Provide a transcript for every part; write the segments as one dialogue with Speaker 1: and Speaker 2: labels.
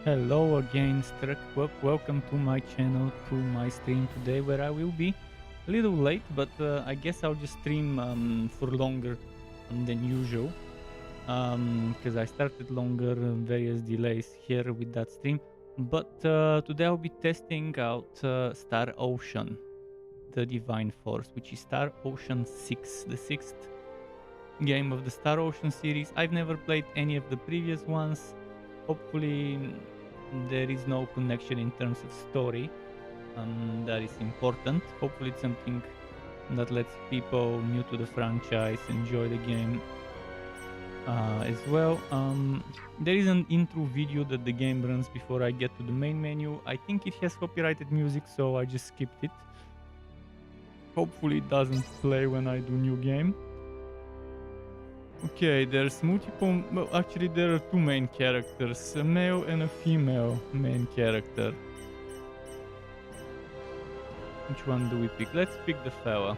Speaker 1: Hello again, Struck. Welcome to my channel, to my stream today, where I will be a little late, but I guess I'll just stream for longer than usual, because I started longer, various delays here with that stream. But today I'll be testing out Star Ocean, the Divine Force, which is Star Ocean 6, the sixth game of the Star Ocean series. I've never played any of the previous ones. Hopefully there is no connection in terms of story. That is important. Hopefully it's something that lets people new to the franchise enjoy the game as well. There is an intro video that the game runs before I get to the main menu. I think it has copyrighted music, so I just skipped it. Hopefully it doesn't play when I do new game. Okay, there's multiple. Well, actually, there are two main characters, a male and a female main character. Which one do we pick? Let's pick the fella.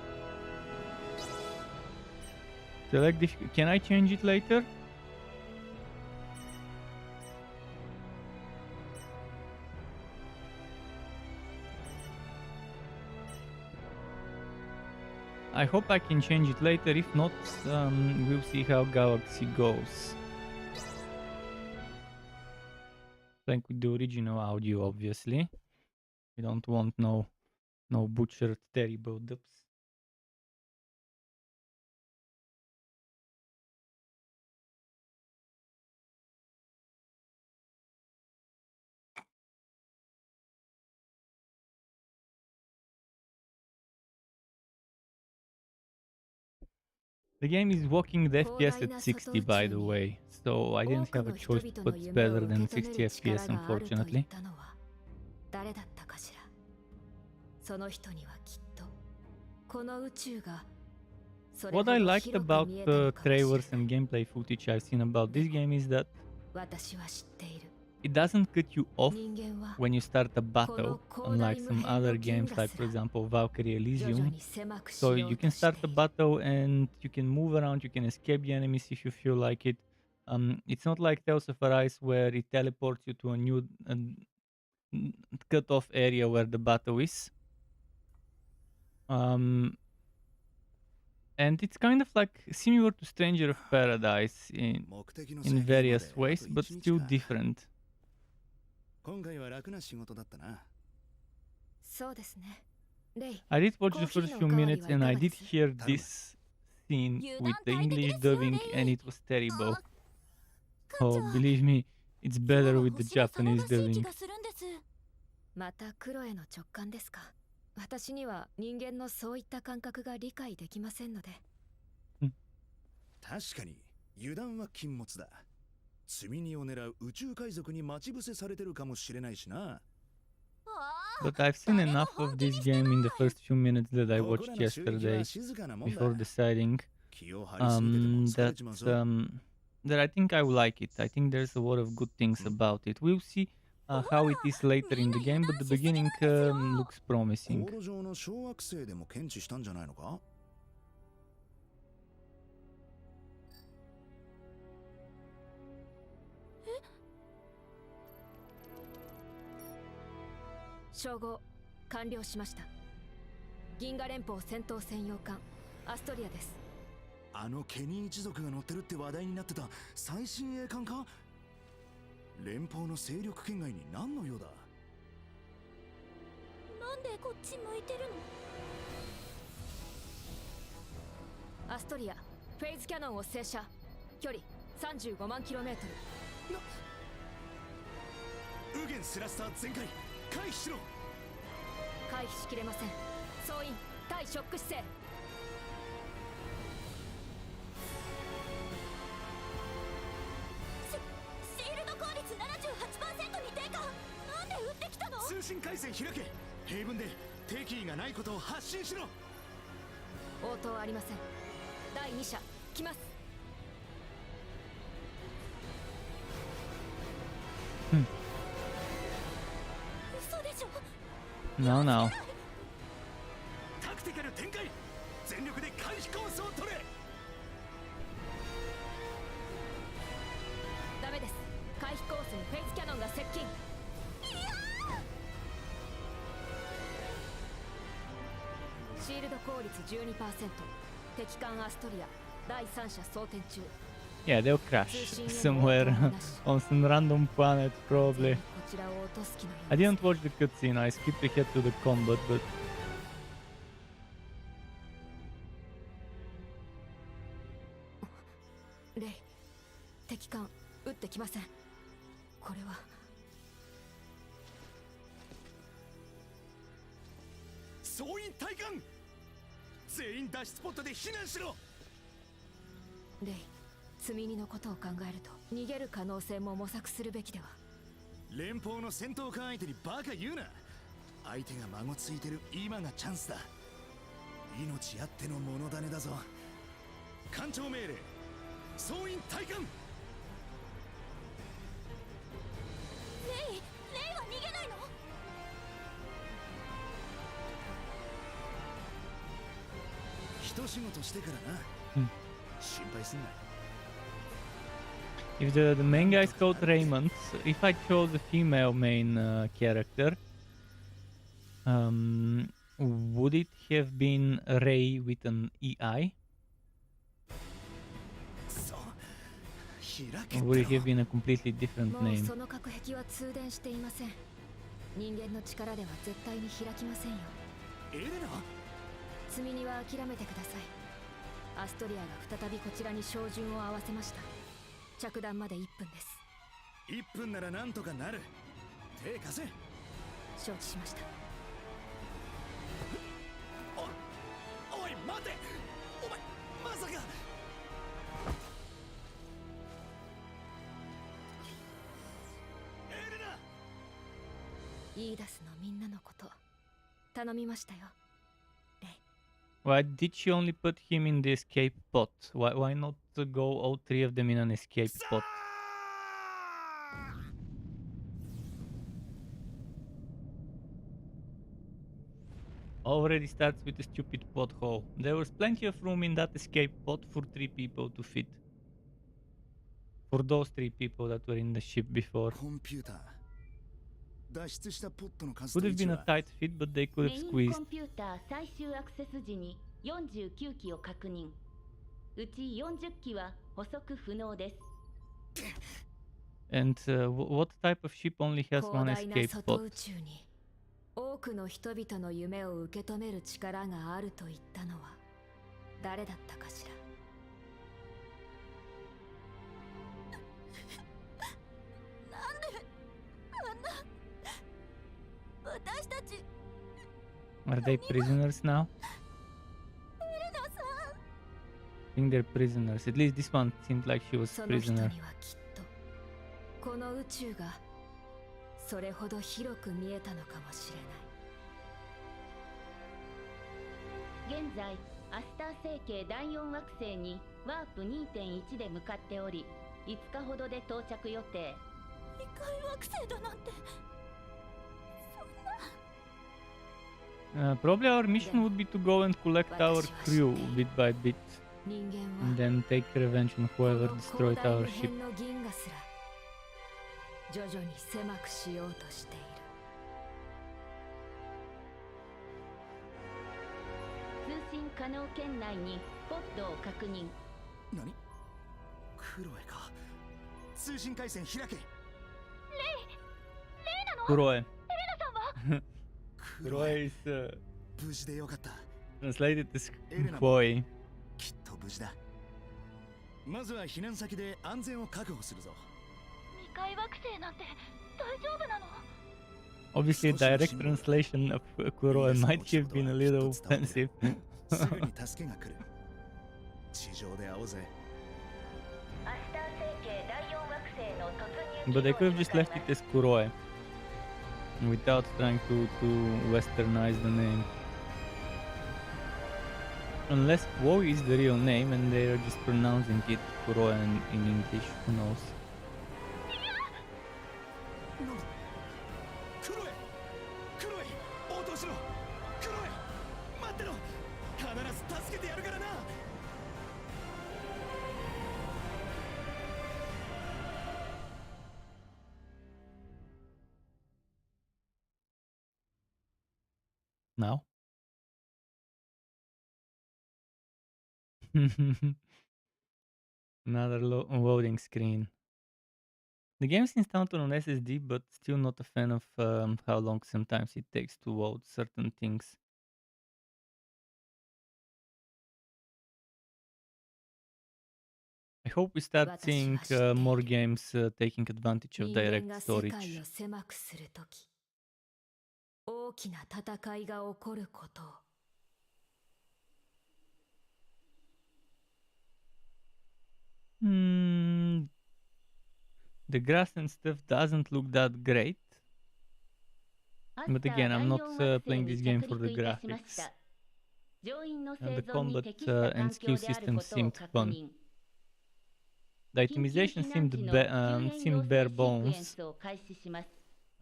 Speaker 1: Select this. Can I change it later? I hope I can change it later. If not, we'll see how Galaxy goes. Playing with the original audio, obviously. We don't want no butchered, terrible dubs. The game is walking the FPS at 60, by the way, so I didn't have a choice to put better than 60 FPS, unfortunately. What I liked about the trailers and gameplay footage I've seen about this game is that it doesn't cut you off when you start a battle, unlike some other games like, for example, Valkyrie Elysium. So you can start a battle and you can move around, you can escape the enemies if you feel like it. It's not like Tales of Arise where it teleports you to a new cut-off area where the battle is. And it's kind of like similar to Stranger of Paradise in various ways, but still different. I did watch the first few minutes and I did hear this scene with the English dubbing and it was terrible. Oh, believe me, it's better with the Japanese dubbing.
Speaker 2: また黒への直感ですか。私には人間のそういった感覚が理解できませんので。
Speaker 3: 確かに油断は禁物だ。積み荷を狙う宇宙海賊に待ち伏せされてるかもしれないしな。
Speaker 1: But I've seen enough of this game in the first few minutes that I watched yesterday before deciding that I think I will like it. I think there's a lot of good things about it. We'll see how it is later in the game, but the beginning looks promising.
Speaker 2: Shogo, 完了しました。銀河連邦戦闘専用艦アストリアです。
Speaker 3: あのケニー一族が乗ってるって話題になってた最新鋭艦か？連邦の勢力圏外に何の用だ？
Speaker 4: なんでこっち向いてる
Speaker 2: の？アストリア、フェイズキャノンを静車。距離35万 km。
Speaker 3: ウゲンスラスター全開、回避しろ。
Speaker 2: 回避しきれません。総員、対ショック姿勢。
Speaker 4: シールド効率 78% に低下。なんで撃ってきたの？
Speaker 3: 通信回線開け。平分で敵意がないことを発信しろ。
Speaker 2: 応答ありません。第2射来ます。
Speaker 4: 嘘でしょ。
Speaker 1: No, no.
Speaker 3: タクティカル展開。全力で回避コースを取れ。
Speaker 2: ダメです。回回避コースにフェイスキャノンが接近。シールド効率 12%。 敵艦アストリア第三者装填中。
Speaker 1: Yeah, they'll crash somewhere on some random planet, probably.
Speaker 2: こちらを落とす気のよう
Speaker 1: I
Speaker 2: です。
Speaker 1: didn't watch the cutscene, I skipped ahead to the combat, but...
Speaker 2: レイ、敵艦撃ってきません。これは
Speaker 3: 総員退艦。全員脱出ポットで避難しろ。
Speaker 2: レイ、積み荷のことを考えると逃げる可能性も模索するべきでは。
Speaker 3: 連邦の戦闘艦相手にバカ言うな。相手が孫ついてる今がチャンスだ。命あっての物種だぞ。艦長命令、総員退艦。
Speaker 4: レイは逃げないの？
Speaker 3: 一仕事してからな。心配すんな。
Speaker 1: If the main guy is called Raymond, if I chose a female main character, would it have been Ray with an EI?
Speaker 3: そう開け
Speaker 1: Or
Speaker 3: た
Speaker 1: would it
Speaker 3: ろ
Speaker 1: have been a completely different
Speaker 2: もう
Speaker 1: name?
Speaker 2: その隔壁は通電していません。人間の力では絶対に開きませんよ。
Speaker 3: エレナ。
Speaker 2: 積み荷は諦めてください。アストリアが再びこちらに照準を合わせました。着弾まで1分です。
Speaker 3: 1分ならなんとかなる。手貸せ。
Speaker 2: 承知しました。
Speaker 3: おい待て。お前まさか。エレナ。
Speaker 2: イーダスのみんなのこと頼みましたよ。
Speaker 1: Why did she only put him in the escape pod? Why not go all three of them in an escape pod? Already starts with a stupid pothole. There was plenty of room in that escape pod for 3 people to fit. For those 3 people that were in the ship before.
Speaker 3: コンピューター。脱出したポットの数
Speaker 1: Could
Speaker 3: と位
Speaker 1: have
Speaker 3: 置
Speaker 1: been a
Speaker 3: は
Speaker 1: tight fit, but they could
Speaker 5: メ
Speaker 1: have
Speaker 5: イン
Speaker 1: squeezed.
Speaker 5: コンピューター最終アクセス時に49機を確認。うち40機は捕捉不能です。
Speaker 1: And what type of ship only has
Speaker 2: 広
Speaker 1: one
Speaker 2: 大な
Speaker 1: escape
Speaker 2: 外
Speaker 1: pod?
Speaker 2: 宇宙に多くの人々の夢を受け止める力があると言ったのは誰だったかしら。
Speaker 4: 私たち
Speaker 1: Are they prisoners now?
Speaker 4: エレナさん。
Speaker 1: I think they're prisoners. At least this one seemed like she was
Speaker 2: その人に
Speaker 1: prisoner.
Speaker 2: はきっとこの宇宙がそれほど広く見えたのかもしれない。
Speaker 5: 現在アスター星系第4惑星にワープ 2.1 で向かっており、5日ほどで到着予定。
Speaker 4: 異界惑星だなんて。
Speaker 1: Probably our mission would be to go and collect our crew bit by bit,
Speaker 2: 人間
Speaker 1: and
Speaker 2: は
Speaker 1: then take revenge on
Speaker 2: こ
Speaker 1: whoever
Speaker 2: の
Speaker 1: destroyed
Speaker 2: 広大
Speaker 1: our
Speaker 2: 無
Speaker 1: ship.
Speaker 2: 辺の銀河すら徐々に狭くしようとしている。
Speaker 5: 通信可能圏内にポッドを確認。
Speaker 3: 何？クロエか。通信回線開け。
Speaker 1: Kuroe.
Speaker 3: クロエ
Speaker 1: Kuroe is
Speaker 3: 無事でよかった。
Speaker 1: translated as
Speaker 3: Elena.
Speaker 1: Koi.
Speaker 3: きっと無事だ。まずは避難先で安全を確保するぞ。
Speaker 4: 異界惑星なんて大丈夫なの？
Speaker 1: Obviously, a direct translation of Kuroe might have been a little offensive.
Speaker 3: すぐに助けが来る。地上で会おうぜ。
Speaker 5: アスター星系第4惑星の突入
Speaker 1: But they could have just left it as Kuroe without trying to westernize the name. Unless Kuo is the real name and they are just pronouncing it Kuroe in English, who knows?
Speaker 3: クロエ、クロエ、応答しろ。クロエ、待ってろ。必ず助けてやるからな。
Speaker 1: now. Another loading screen. The game's installed on SSD, but still not a fan of how long sometimes it takes to load certain things. I hope we start seeing more games taking advantage of
Speaker 2: 人間
Speaker 1: direct
Speaker 2: が世界
Speaker 1: storage.
Speaker 2: を狭くするとき、大きな戦いが起こることを。
Speaker 1: The grass and stuff doesn't look that great.
Speaker 5: ア
Speaker 1: But
Speaker 5: スタ
Speaker 1: again,
Speaker 5: ー
Speaker 1: I'm
Speaker 5: 第
Speaker 1: not
Speaker 5: 4惑
Speaker 1: playing
Speaker 5: 星
Speaker 1: this
Speaker 5: に
Speaker 1: game
Speaker 5: 着
Speaker 1: for the
Speaker 5: 陸いたしまし
Speaker 1: graphics.
Speaker 5: た。乗員の
Speaker 1: And
Speaker 5: 生
Speaker 1: the
Speaker 5: 存に
Speaker 1: combat
Speaker 5: 適した環
Speaker 1: and
Speaker 5: 境
Speaker 1: skill
Speaker 5: である
Speaker 1: system
Speaker 5: ことを
Speaker 1: seemed
Speaker 5: 確
Speaker 1: fun.
Speaker 5: 認。
Speaker 1: The
Speaker 5: 緊急
Speaker 1: optimization
Speaker 5: 避難
Speaker 1: seemed
Speaker 5: 時の
Speaker 1: seemed
Speaker 5: 救
Speaker 1: bare
Speaker 5: 援要請シークエン
Speaker 1: bones.
Speaker 5: スを開始します。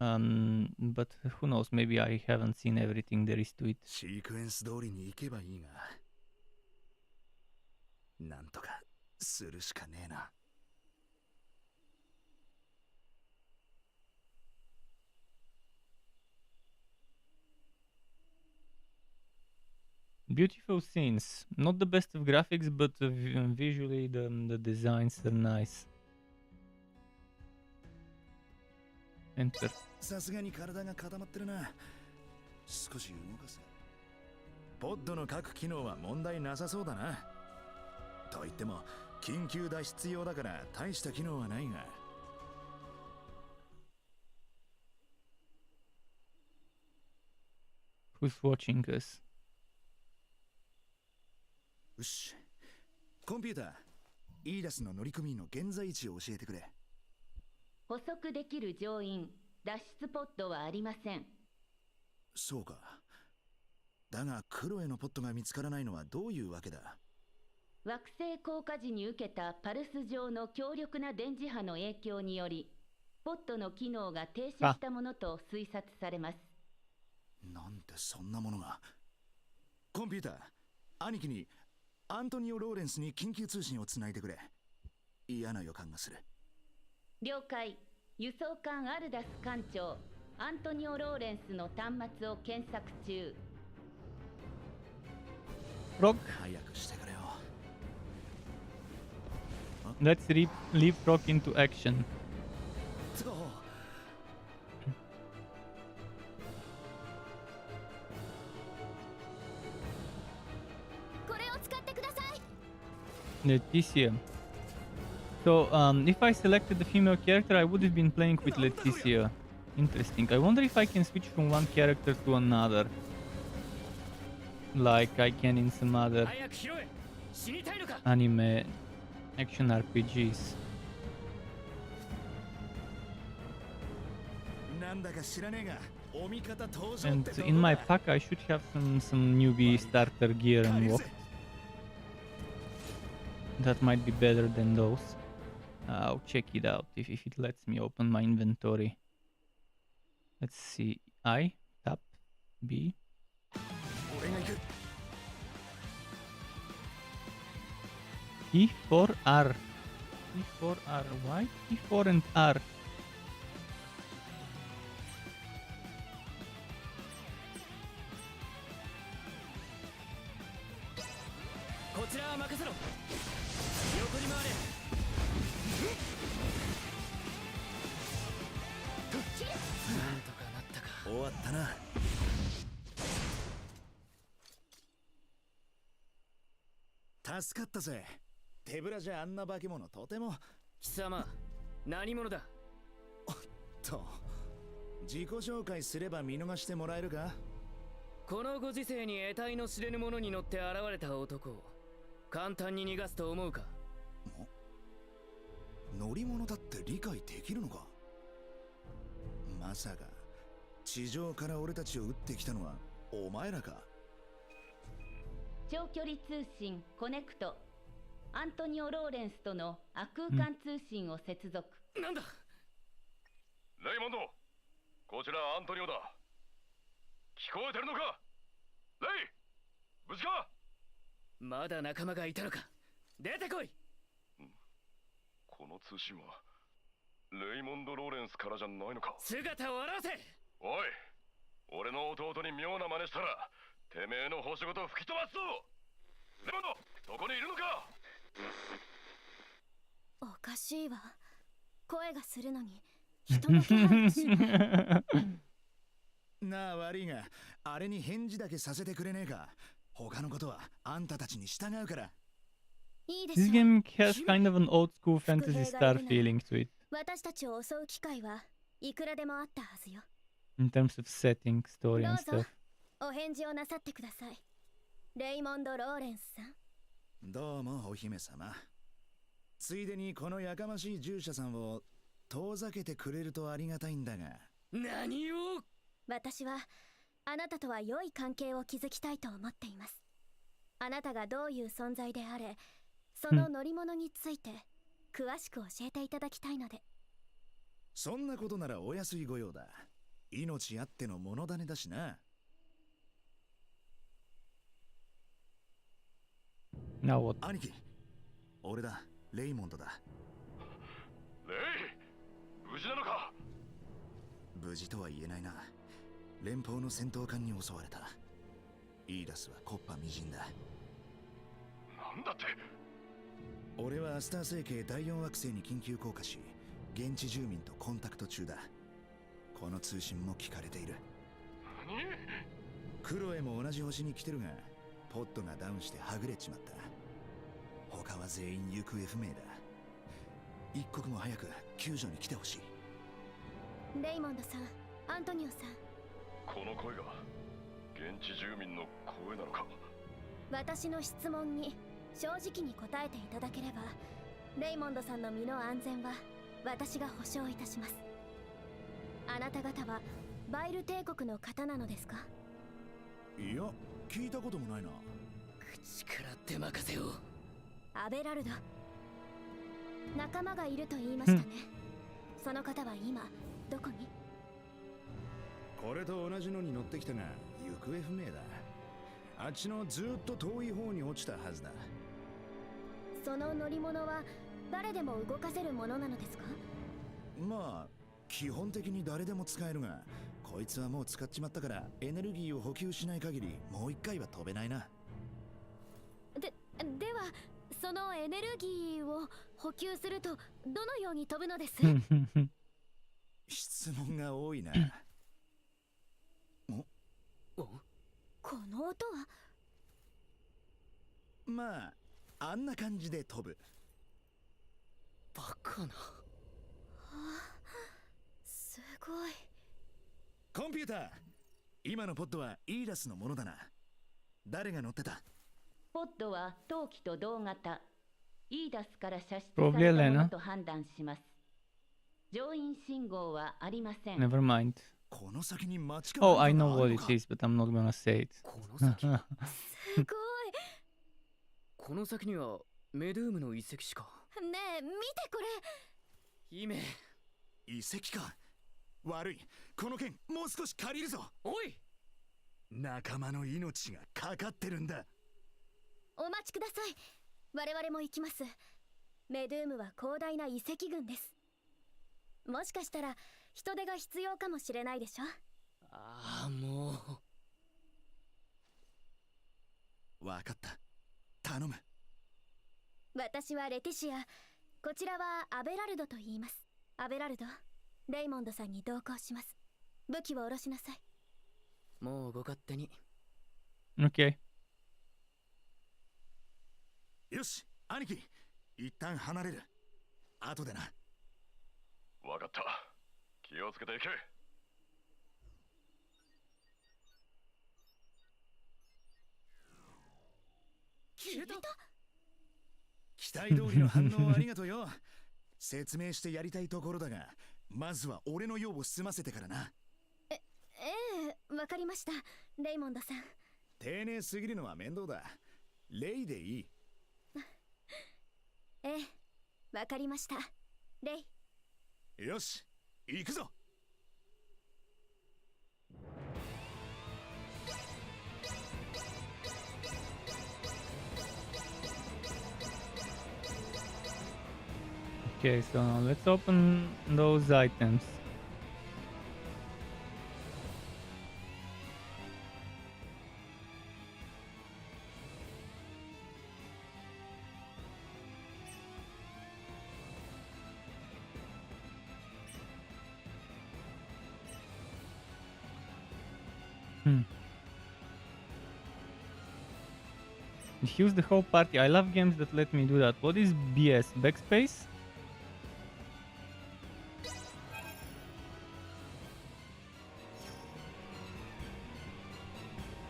Speaker 1: But who knows? Maybe I haven't seen everything there is to it.
Speaker 3: シークエンス通りに行けばいいが、なんとかするしかねえな。
Speaker 1: Beautiful scenes. Not the best of graphics, but visually the designs are nice. Enter.
Speaker 3: さすがに体が固まってるな。少し動かす。ポッドの各機能は問題なさそうだな。と言っても緊急脱出用だから大した機能はないが。
Speaker 1: Who's watching us?
Speaker 3: よし。コンピューター、イーダスの乗組員の現在位置を教えてくれ。
Speaker 5: 捕捉できる乗員、脱出ポッドはありません。
Speaker 3: そうか。だがクロエのポッドが見つからないのはどういうわけだ。
Speaker 5: 惑星降下時に受けたパルス上の強力な電磁波の影響により、ポッドの機能が停止したものと推察されます。
Speaker 3: なんでそんなものが。コンピューター、兄貴にアントニオ・ローレンスに緊急通信をつないでくれ。嫌な予感がする。
Speaker 5: 了解。輸送艦アルダス艦長アントニオ・ローレンスの端末を検索中。
Speaker 1: Frog.
Speaker 3: 早くしてくれよ。
Speaker 1: Let's leave Frog into action.
Speaker 3: そう。
Speaker 4: これを使ってください。
Speaker 1: Leticia. So, if I selected the female character, I would have been playing with Leticia. Interesting. I wonder if I can switch from one character to another. Like I can in some other
Speaker 6: 早く拾え。死にたいのか。
Speaker 1: anime action RPGs.
Speaker 3: なんだか知らねえが、お味方登場
Speaker 1: And
Speaker 3: って
Speaker 1: in my pack, I should have some newbie starter gear unlocked. That might be better than those. I'll check it out if it lets me open my inventory. Let's see. I tap B.
Speaker 3: 俺が行く。
Speaker 1: E4R. E4R. Why E4 and R?
Speaker 6: こちらは任せろ。横に回れ。なんとかなったか。
Speaker 3: 終わったな。助かったぜ。手ぶらじゃあんな化け物とても。
Speaker 6: 貴様、何者だ。
Speaker 3: と自己紹介すれば見逃してもらえるか。
Speaker 6: このご時世に得体の知れぬ者に乗って現れた男を簡単に逃がすと思うか。
Speaker 3: 乗り物だって理解できるのか。まさか地上から俺たちを撃ってきたのはお前らか。
Speaker 5: 長距離通信コネクトアントニオ・ローレンスとの亜空間通信を接続。
Speaker 6: なんだ。
Speaker 7: レイモンド、こちらアントニオだ。聞こえてるのか。レイ、無事か。
Speaker 6: まだ仲間がいたのか。出てこい。
Speaker 7: この通信はレイモンド・ローレンスからじゃないのか。
Speaker 6: 姿を現せ。
Speaker 7: おい、俺の弟に妙な真似したらてめえの星ごと吹き飛ばすぞ。レモンド、そこにいるのか。
Speaker 4: おかしいわ。声がするのに人の気配がしない。
Speaker 3: なあ悪いが、あれに返事だけさせてくれねえか。他のことはあんたたちに従うから。
Speaker 4: いいでしょ
Speaker 1: This
Speaker 4: う。
Speaker 1: game has kind of an old school Fantasy Star feeling to it
Speaker 4: 私たちを襲う機会はいくらでもあったはずよ。
Speaker 1: in terms of setting, story
Speaker 4: ど
Speaker 1: and
Speaker 4: うぞ
Speaker 1: stuff.
Speaker 4: お返事をなさってください。レイモンド・ローレンスさん。
Speaker 3: どうもお姫様。ついでにこのやかましい従者さんを遠ざけてくれるとありがたいんだが。
Speaker 6: 何を。
Speaker 4: 私はあなたとは良い関係を築きたいと思っています。あなたがどういう存在であれ、その乗り物について詳しく教えていただきたいので。
Speaker 3: そんなことならお安い御用だ。命あっての物種だしな。
Speaker 1: Now what?
Speaker 3: 兄貴、俺だ、レイモンドだ。
Speaker 7: レイ、無事なのか。
Speaker 3: 無事とは言えないな。連邦の戦闘艦に襲われた。イーダスは木っ端みじんだ。
Speaker 7: なんだって。
Speaker 3: 俺はアスター星系第4惑星に緊急降下し、現地住民とコンタクト中だ。この通信も聞かれている。
Speaker 7: 何。
Speaker 3: クロエも同じ星に来てるが、ポッドがダウンしてはぐれちまった。他は全員行方不明だ。一刻も早く救助に来てほしい。
Speaker 4: レイモンドさん、アントニオさん、
Speaker 7: この声が現地住民の声なのか。
Speaker 4: 私の質問に正直に答えていただければ、レイモンドさんの身の安全は私が保証いたします。あなた方はバイル帝国の方なのですか？
Speaker 3: いや、聞いたこともないな。
Speaker 6: 口から出任せよ。
Speaker 4: アベラルド、仲間がいると言いましたね。その方は今どこに？
Speaker 3: これと同じのに乗ってきたが行方不明だ。あっちのずっと遠い方に落ちたはずだ。
Speaker 4: その乗り物は誰でも動かせるものなのですか？
Speaker 3: まあ基本的に誰でも使えるが、こいつはもう使っちまったからエネルギーを補給しない限りもう一回は飛べないな。
Speaker 4: ではそのエネルギーを補給するとどのように飛ぶのです？
Speaker 3: 質問が多いな。
Speaker 4: この音は？
Speaker 3: まああんな感じで飛ぶ。
Speaker 6: バカな。
Speaker 4: すごい。
Speaker 3: コンピューター、今のポッドはイーダスのものだな。誰が乗ってた？
Speaker 5: ポッドは冬季と同型イーダスから射出さ
Speaker 1: Probably
Speaker 5: れたも
Speaker 1: Elena
Speaker 5: のと判断します。乗員信号はありません。
Speaker 1: Never mind.
Speaker 3: この先に街か
Speaker 1: Oh, I know what it is, but I'm not gonna say it.
Speaker 6: この先。
Speaker 4: すごい。
Speaker 6: この先にはメドゥームの遺跡しか。
Speaker 4: ねえ見てこれ。
Speaker 6: 姫。
Speaker 3: 遺跡か。悪い、この剣もう少し借りるぞ。
Speaker 6: おい、
Speaker 3: 仲間の命がかかってるんだ。
Speaker 4: お待ちください。我々も行きます。メドゥームは広大な遺跡群です。もしかしたら人手が必要かもしれないでしょ。
Speaker 6: ああも
Speaker 3: う。わかった。頼む。
Speaker 4: 私はレティシア。こちらはアベラルドと言います。アベラルド、レイモンドさんに同行します。武器を下ろしなさい。
Speaker 6: もうご勝手に。
Speaker 1: Okay.
Speaker 3: よし、兄貴、一旦離れる。後でな。
Speaker 7: わかった。気をつけていけ。
Speaker 6: 消えた。
Speaker 3: 期待通りの反応ありがとうよ。説明してやりたいところだが、まずは俺の用を済ませてからな。
Speaker 4: ええ、わかりました。レイモンドさん。
Speaker 3: 丁寧すぎるのは面倒だ。レイでいい。
Speaker 4: ええ、わかりました。レイ。
Speaker 3: よし、行くぞ。
Speaker 1: Okay, so now let's open those items. Diffuse the whole party. I love games that let me do that. What is BS? Backspace?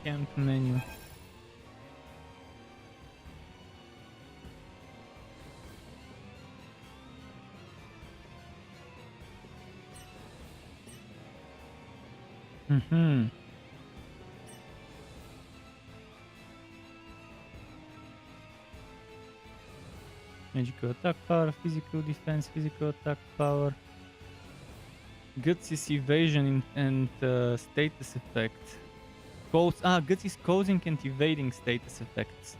Speaker 1: Camp menu. Magical attack power, physical defense, physical attack power. Guts is evasion and status effect. Guts is causing and evading status effects.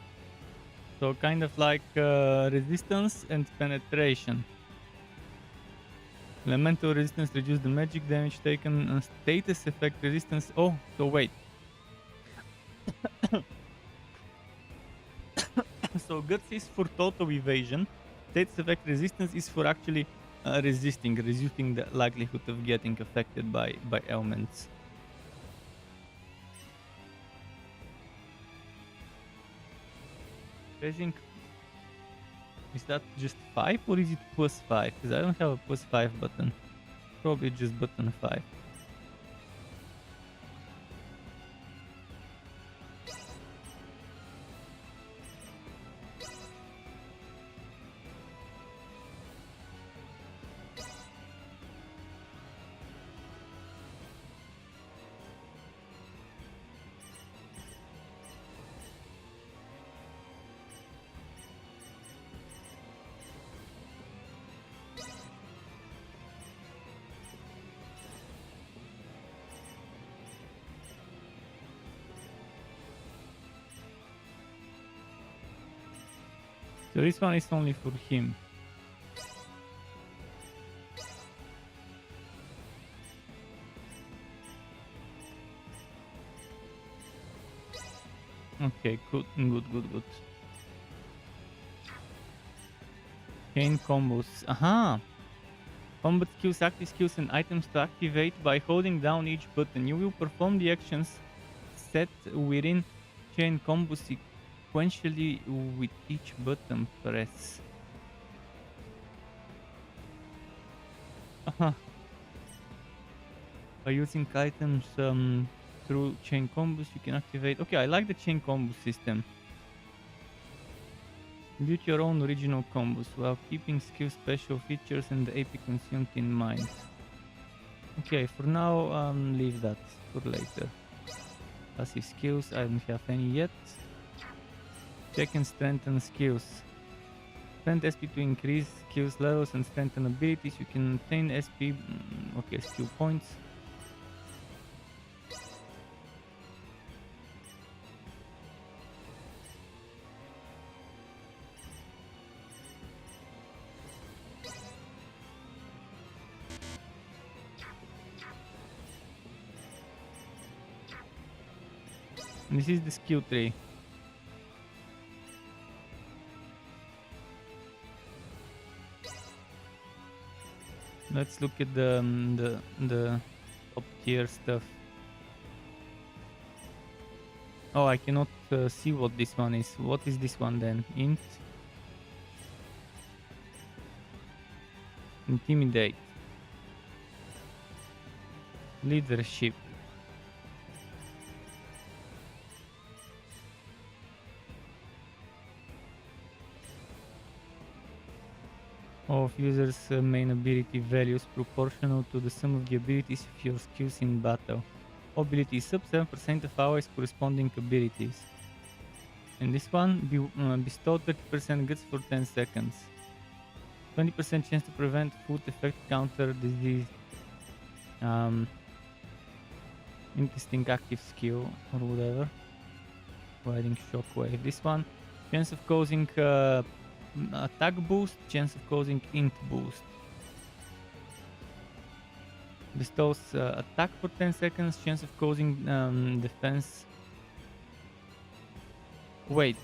Speaker 1: So kind of like resistance and penetration. Elemental resistance reduce the magic damage taken. Status effect resistance. Oh, so wait. So Guts is for total evasion. Status effect resistance is for actually resisting, reducing the likelihood of getting affected by elements. I think, is that just 5 or is it plus 5? Because I don't have a plus 5 button. Probably just button 5. So this one is only for him. Okay, good. Chain combos. Aha! Combat skills, active skills, and items to activate by holding down each button. You will perform the actions set within chain combos sequentially with each button press. By using items through chain combos, you can activate. Okay, I like the chain combo system. Build your own original combos while keeping skill special features and the AP consumed in mind. Okay, for now, leave that for later. Passive skills, I don't have any yet. Check and strengthen skills. Spend SP to increase skills levels and strengthen abilities. You can obtain SP, okay, skill points. This is the skill tree. Let's look at the top tier stuff. Oh, I cannot see what this one is. What is this one then? Int. Intimidate. Leadership. Of users' main ability values proportional to the sum of the abilities of your skills in battle. Ability sub 7% of allies corresponding abilities. And this one, bestow 30% guts for 10 seconds. 20% chance to prevent food effect counter disease. Interesting active skill or whatever. Providing shockwave. This one, chance of causing attack boost, chance of causing int boost. Bestows attack for 10 seconds, chance of causing defense. Wait,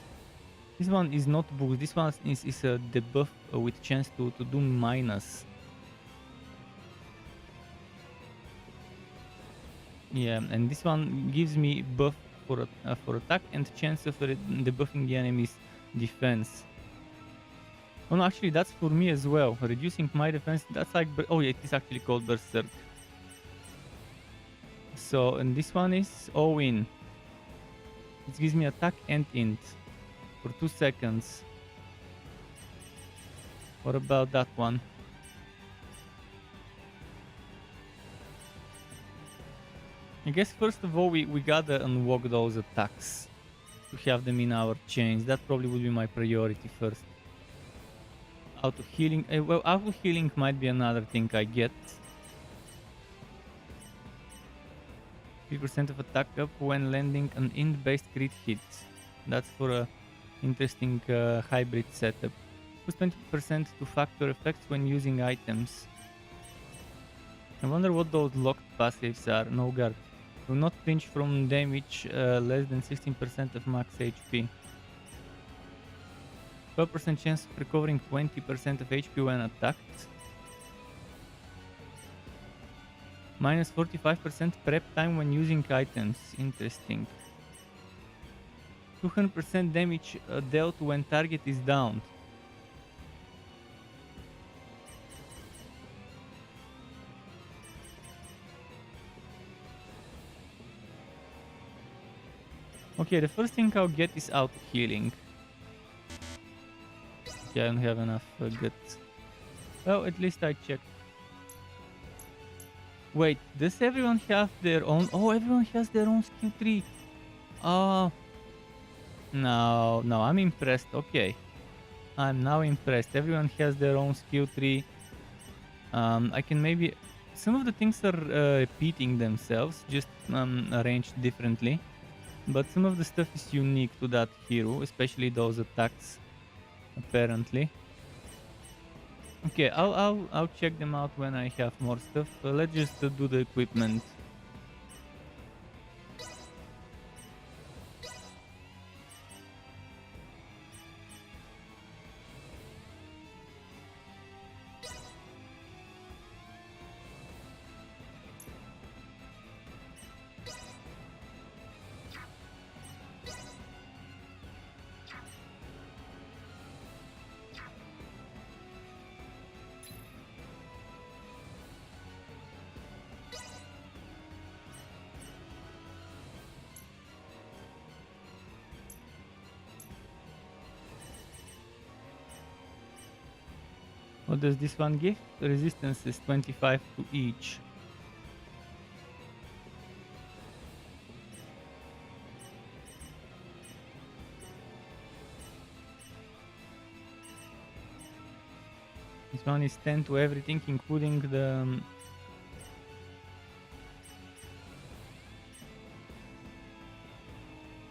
Speaker 1: this one is not boost, this one is a debuff with chance to do minus. Yeah, and this one gives me buff for attack and chance of debuffing the enemy's defense. Oh no, actually that's for me as well. Reducing my defense, that's like... Oh yeah, it is actually called Berserk. So, and this one is all-in. It gives me attack and int for 2 seconds. What about that one? I guess first of all we gotta unlock those attacks to have them in our chains. That probably would be my priority first. Auto healing. Well, auto healing might be another thing I get. 3% of attack up when landing an int-based crit hit. That's for a interesting hybrid setup. Plus 20% to factor effects when using items. I wonder what those locked passives are. No guard. Do not flinch from damage less than 16% of max HP. 12% chance of recovering 20% of HP when attacked. Minus 45% prep time when using items. Interesting. 200% damage dealt when target is downed. Okay, the first thing I'll get is auto healing. Okay, I don't have enough guts. Well, at least I checked. Wait, does everyone have their own? Oh, everyone has their own skill tree. Oh, no, I'm impressed. Okay, I'm now impressed. Everyone has their own skill tree. I can maybe... Some of the things are repeating themselves, just arranged differently. But some of the stuff is unique to that hero, especially those attacks, apparently. Okay, I'll check them out when I have more stuff. Let's just do the equipment. What does this one give? The resistance is 25 to each. This one is 10 to everything, including the...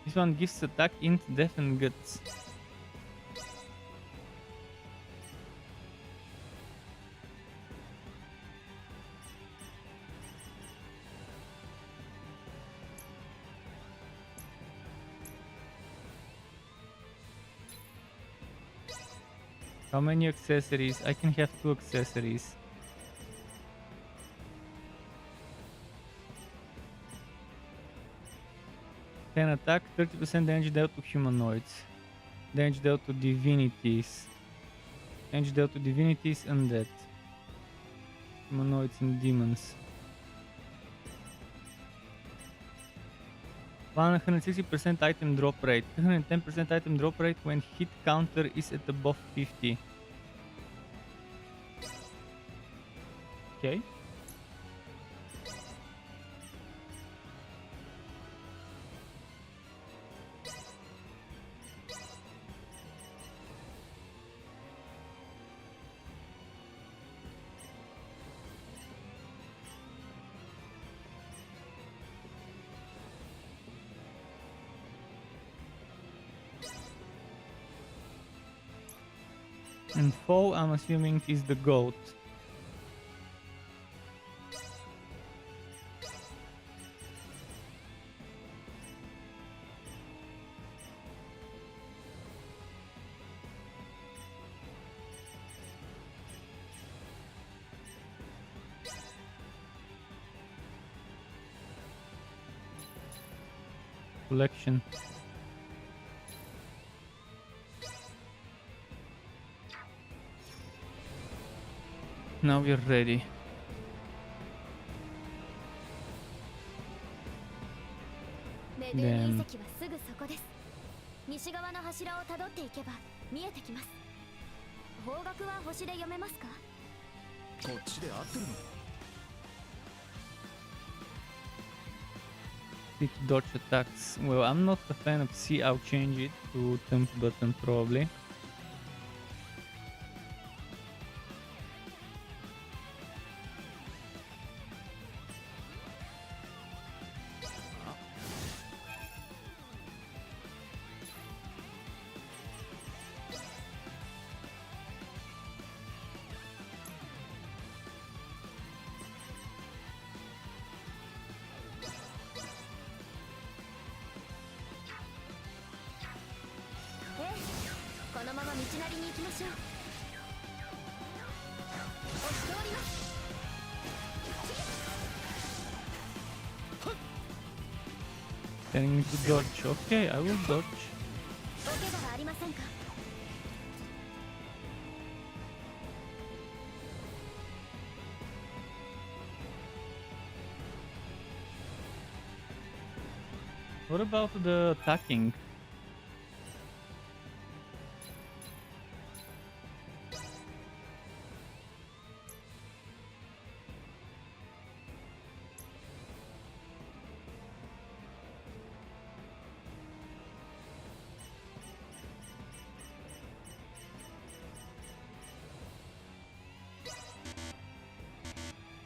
Speaker 1: This one gives attack, int, def and guts. How many accessories? I can have 2 accessories. Ten attack, 30% damage dealt to humanoids. Damage dealt to divinities. Damage dealt to divinities, undead. Humanoids and demons. 160% item drop rate, 210% item drop rate when hit counter is at above 50. Okay. And foe, I'm assuming, is the goat. collection. Now we're ready.
Speaker 4: メドゥーム遺跡はすぐそこです。西側の柱をたどっていけば見えてきます。方角は星で読めますか？
Speaker 3: こっちで合ってるの？
Speaker 1: C to dodge attacks. Well, I'm not a fan of C. I'll change it to thumb button probably. Telling me to dodge. Okay, I will dodge. What about the attacking?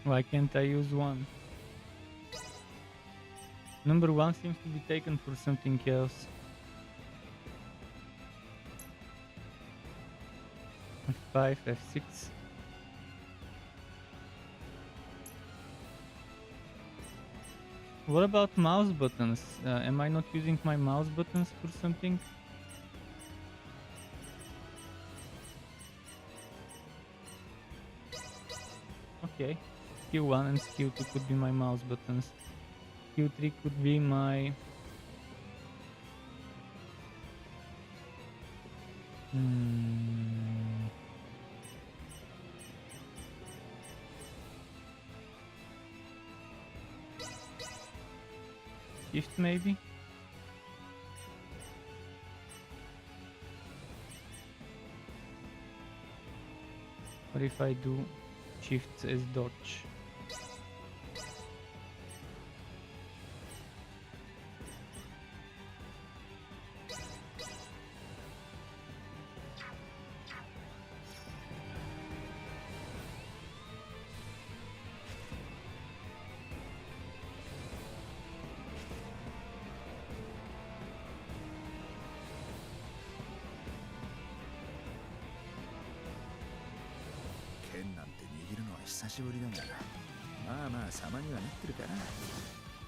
Speaker 1: Why can't I use one? Number 1 seems to be taken for something else. F5, F6. What about mouse buttons? Am I not using my mouse buttons for something? Okay. Q1 and Q2 could be my mouse buttons. Q3 could be my... Shift maybe? Or if I do Shift as dodge?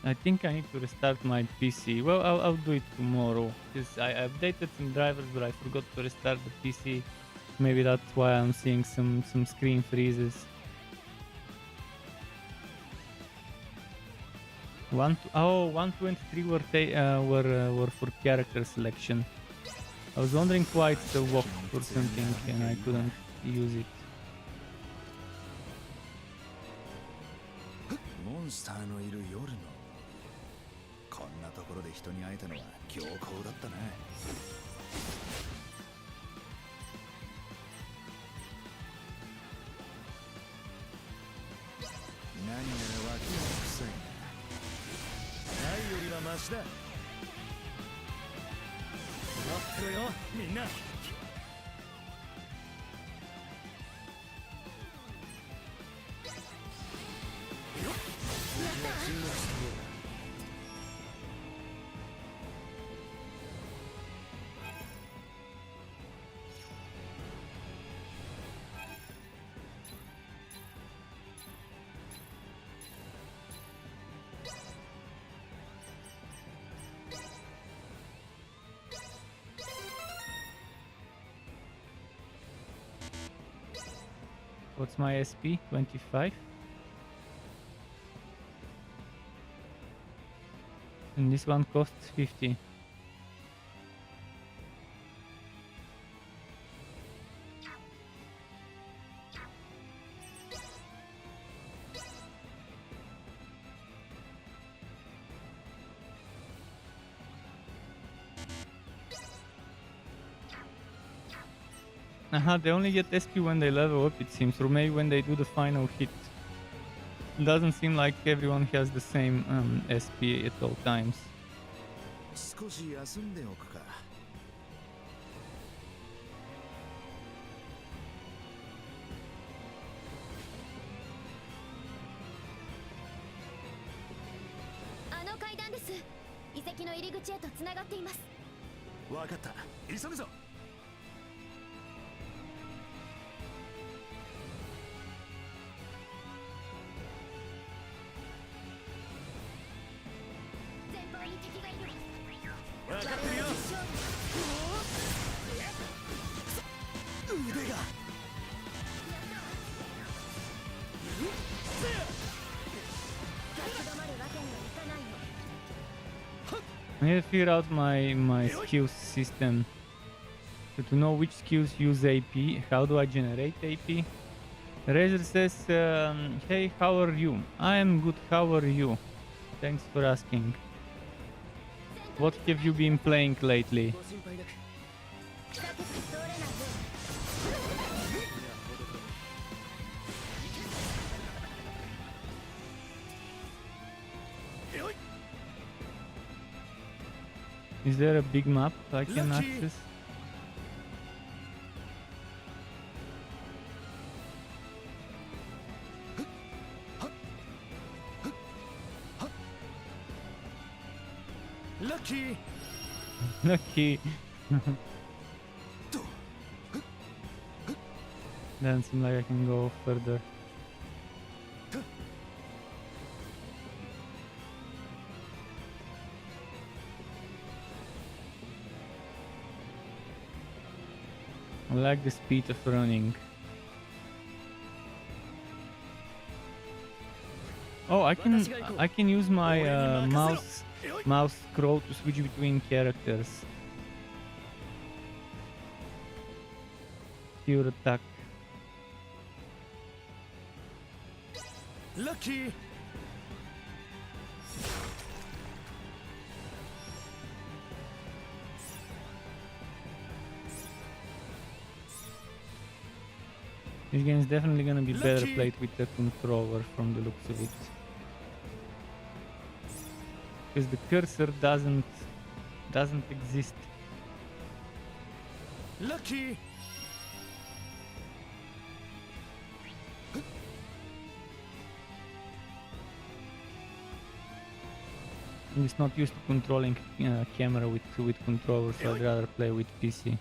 Speaker 1: I think I need to restart my PC. Well, I'll do it tomorrow, because I updated some drivers, but I forgot to restart the PC. Maybe that's why I'm seeing some screen freezes. 1, 2 and 3 were for character selection. I was wondering why it still worked for something and I couldn't use it.
Speaker 3: モンスターのいる夜のこんなところで人に会えたのは強行だったな。何やら脇が臭いな。前よりはマシだ。待ってろよみんな。
Speaker 1: What's my SP? 25? And this one costs 50. They only get SP when they level up, it seems, or maybe when they do the final hit. Doesn't seem like everyone has the same SP at all times.
Speaker 3: 少し休んでおくか。
Speaker 4: あの階段です。遺跡の入り口へとつながっています。
Speaker 3: わかった。急ぐぞ。
Speaker 4: 前方に敵がいる。
Speaker 3: わかってるよ。腕が。
Speaker 4: 立ち止まるわけにはいかないの。
Speaker 1: I need to figure out my skills system. So to know which skills use AP, how do I generate AP? Razor says, hey, how are you? I am good, how are you? Thanks for asking. What have you been playing lately?
Speaker 6: ご心配なく。
Speaker 4: 避けて通れないよ。
Speaker 1: Is there a big map I can
Speaker 3: Lucky.
Speaker 1: access?
Speaker 3: Lucky.
Speaker 1: Lucky. Doesn't seem like I can go further. I like the speed of running. Oh, I can use my mouse scroll to switch between characters. Pure attack.
Speaker 3: Lucky.
Speaker 1: This game is definitely gonna be better
Speaker 3: Lucky.
Speaker 1: played with the controller from the looks of it. Because the cursor doesn't exist.
Speaker 3: Lucky.
Speaker 1: I'm just not used to controlling camera with controllers, so I'd rather play with PC.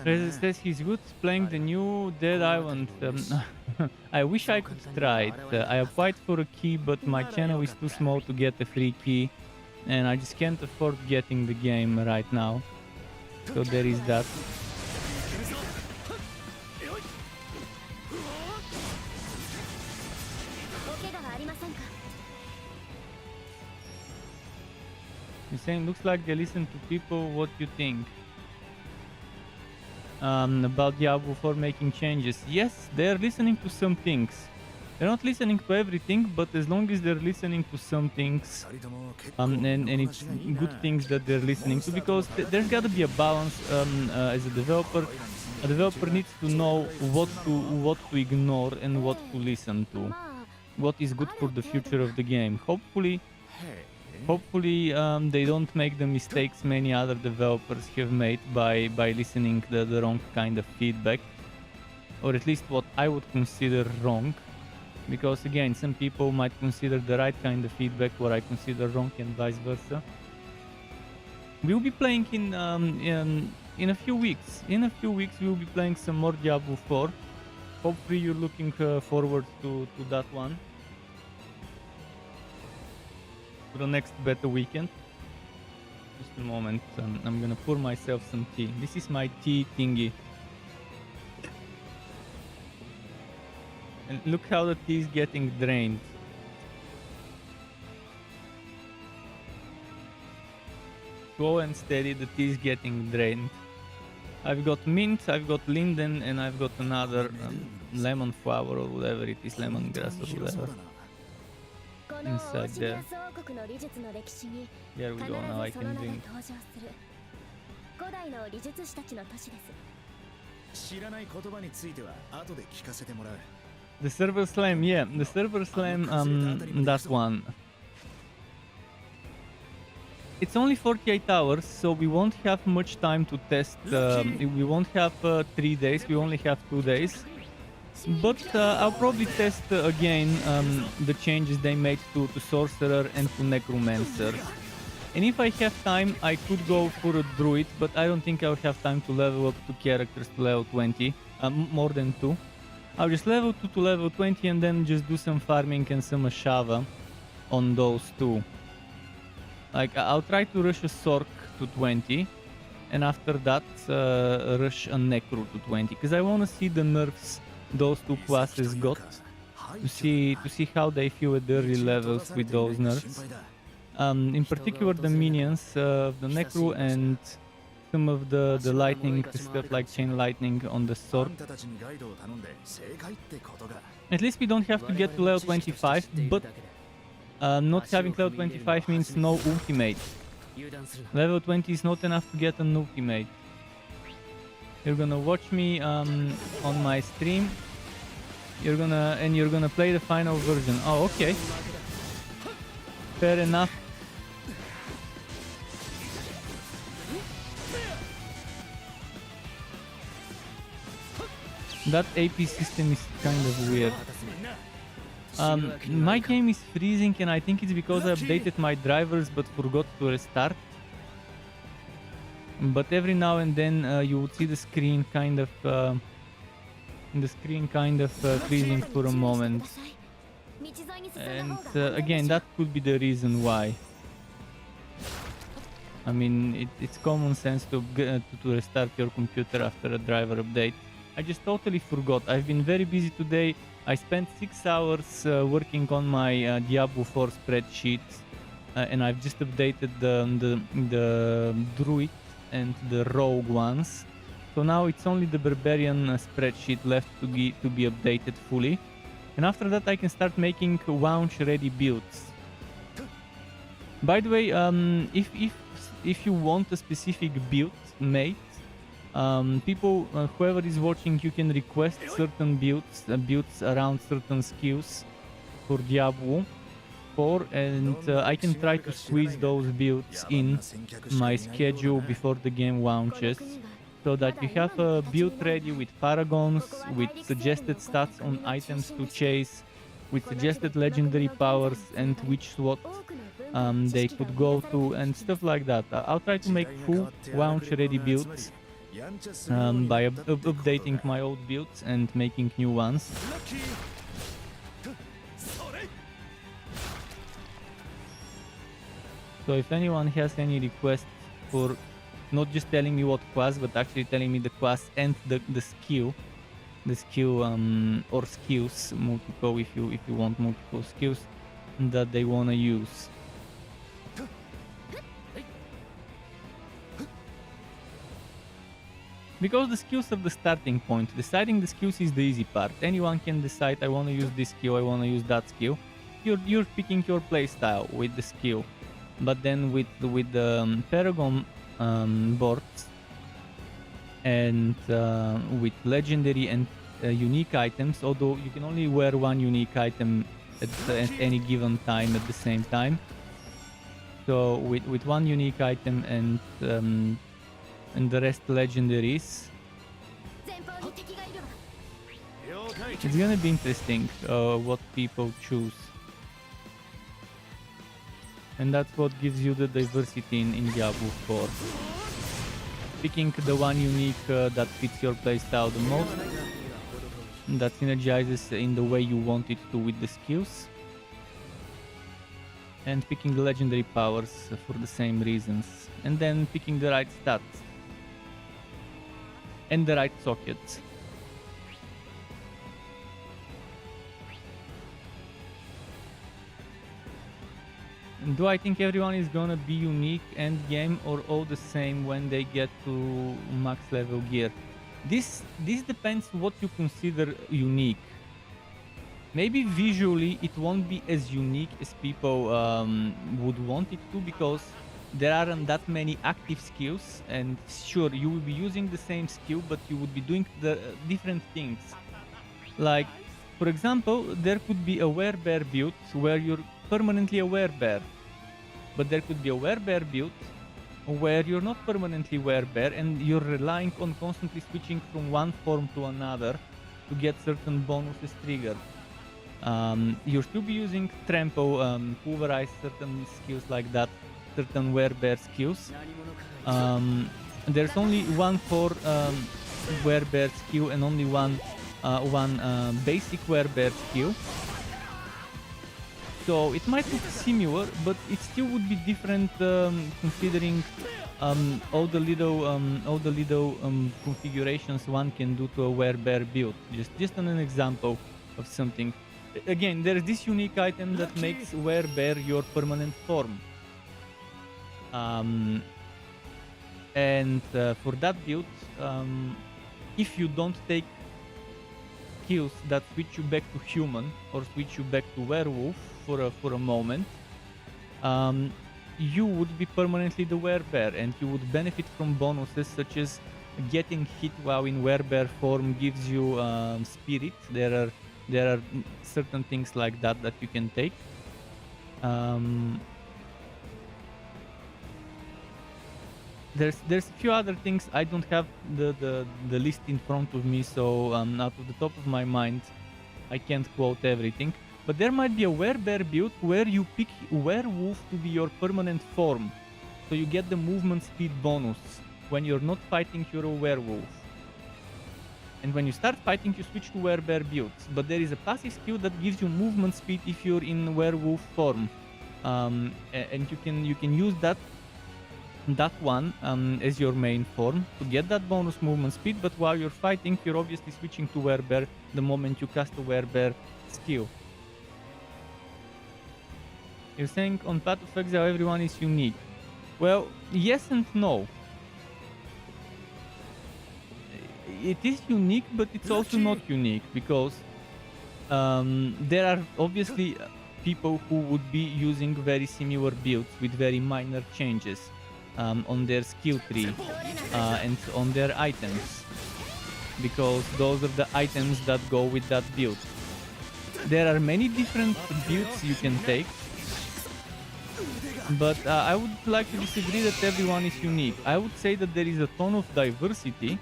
Speaker 1: Reza says he's good playing the new Dead Island. I wish I could try it. I applied for a key, but my channel is too small to get a free key, and I just can't afford getting the game right now. So there is that. You're saying looks like they listen to people. What do you think about Diablo 4 making changes? Yes, they're listening to some things. They're not listening to everything, but as long as they're listening to some things, and it's good things that they're listening to, because there's got to be a balance. As a developer needs to know what to ignore and what to listen to. What is good for the future of the game. Hopefully, they don't make the mistakes many other developers have made by listening to the wrong kind of feedback, or at least what I would consider wrong, because again, some people might consider the right kind of feedback what I consider wrong, and vice versa. We'll be playing in in a few weeks. In a few weeks, we'll be playing some more Diablo 4. Hopefully, you're looking forward to that one. For the next beta weekend. Just a moment. I'm gonna pour myself some tea. This is my tea thingy. And look how the tea is getting drained. Slow and steady, the tea is getting drained. I've got mint, I've got linden, and I've got another lemon flower or whatever it is, lemongrass or whatever. Inside there. Here we go, now I can drink.
Speaker 4: 古代の理術師たちの都市です。
Speaker 3: 知らない言葉については後で聞かせてもらう。
Speaker 1: The server slam, yeah, the server slam, that one. It's only 48 hours, so we won't have much time to test. We won't have 3 days, we only have 2 days. But I'll probably test again the changes they made to Sorcerer and to Necromancer. And if I have time, I could go for a Druid, but I don't think I'll have time to level up 2 characters to level 20, more than 2. I'll just level 2 to level 20 and then just do some farming and some Ashava on those 2. Like, I'll try to rush a Sork to 20, and after that rush a Necro to 20, because I want to see the nerfs those 2 classes got, to see how they feel at the early levels with those nerfs. In particular the minions, the Necro and some of the lightning stuff like chain lightning on the sword. At least we don't have to get to level 25, but not having level 25 means no ultimate. Level 20 is not enough to get an ultimate. You're gonna watch me on my stream. You're gonna play the final version. Oh, okay. Fair enough. That AP system is kind of weird. My game is freezing and I think it's because I updated my drivers but forgot to restart. But every now and then you would see the screen kind of freezing for a moment. And again, that could be the reason why. I mean, it's common sense to restart your computer after a driver update. I just totally forgot. I've been very busy today. I spent 6 hours working on my Diablo 4 spreadsheet, and I've just updated the Druid and the Rogue ones. So now it's only the Barbarian spreadsheet left to be updated fully. And after that I can start making launch ready builds. By the way, if you want a specific build made, people, whoever is watching, you can request certain builds around certain skills for Diablo 4, and I can try to squeeze those builds in my schedule before the game launches, so that you have a build ready with paragons, with suggested stats on items to chase, with suggested legendary powers and which slot they could go to and stuff like that. I'll try to make full launch ready builds by updating my old builds and making new ones. So if anyone has any requests for not just telling me what class, but actually telling me the class and the skill or skills, multiple if you want multiple skills that they want to use. Because the skills are the starting point. Deciding the skills is the easy part. Anyone can decide, I want to use this skill, I want to use that skill. You're picking your playstyle with the skill. But then with the Paragon boards and with legendary and unique items, although you can only wear one unique item at any given time at the same time. So with one unique item and the rest legendaries, it's gonna be interesting what people choose. And that's what gives you the diversity in Diablo 4. picking the one unique that fits your playstyle the most, that synergizes in the way you want it to with the skills, and picking the legendary powers for the same reasons, and then picking the right stats and the right sockets. Do I think everyone is gonna be unique end game or all the same when they get to max level gear? This depends what you consider unique. Maybe visually it won't be as unique as people would want it to, because there aren't that many active skills, and sure, you will be using the same skill, but you would be doing the different things. Like, for example, there could be a werebear build where you're permanently a werebear, but there could be a werebear build where you're not permanently werebear and you're relying on constantly switching from one form to another to get certain bonuses triggered. You'll still be using trample, pulverize, certain skills like that, certain werebear skills. There's only one for werebear skill and only one basic werebear skill. So it might look similar, but it still would be different, considering all the little configurations one can do to a werebear build. Just an example of something. Again, there's this unique item that makes werebear your permanent form. And for that build, if you don't take skills that switch you back to human or switch you back to werewolf for a moment, you would be permanently the werebear, and you would benefit from bonuses such as getting hit while in werebear form gives you spirit. There are certain things like that you can take. There's a few other things. I don't have the list in front of me, so out of the top of my mind I can't quote everything. But there might be a werebear build where you pick werewolf to be your permanent form, so you get the movement speed bonus when you're not fighting, you're a werewolf. And when you start fighting, you switch to werebear builds, but there is a passive skill that gives you movement speed if you're in werewolf form, and you can use that one as your main form to get that bonus movement speed. But while you're fighting, you're obviously switching to werebear the moment you cast a werebear skill. You're saying on Path of Exile everyone is unique. Well, yes and no. It is unique, but it's also not unique, because there are obviously people who would be using very similar builds with very minor changes on their skill tree and on their items, because those are the items that go with that build. There are many different builds you can take, but I would like to disagree that everyone is unique. I would say that there is a ton of diversity,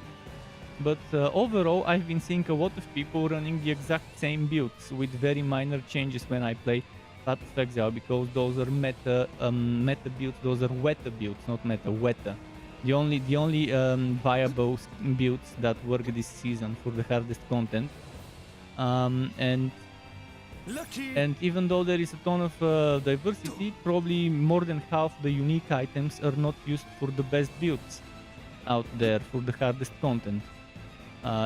Speaker 1: but overall I've been seeing a lot of people running the exact same builds with very minor changes when I play Path of Exile, because those are meta builds. Those are weta builds, not meta, weta. The only viable builds that work this season for the hardest content. And even though there is a ton of diversity, probably more than half the unique items are not used for the best builds out there for the hardest content.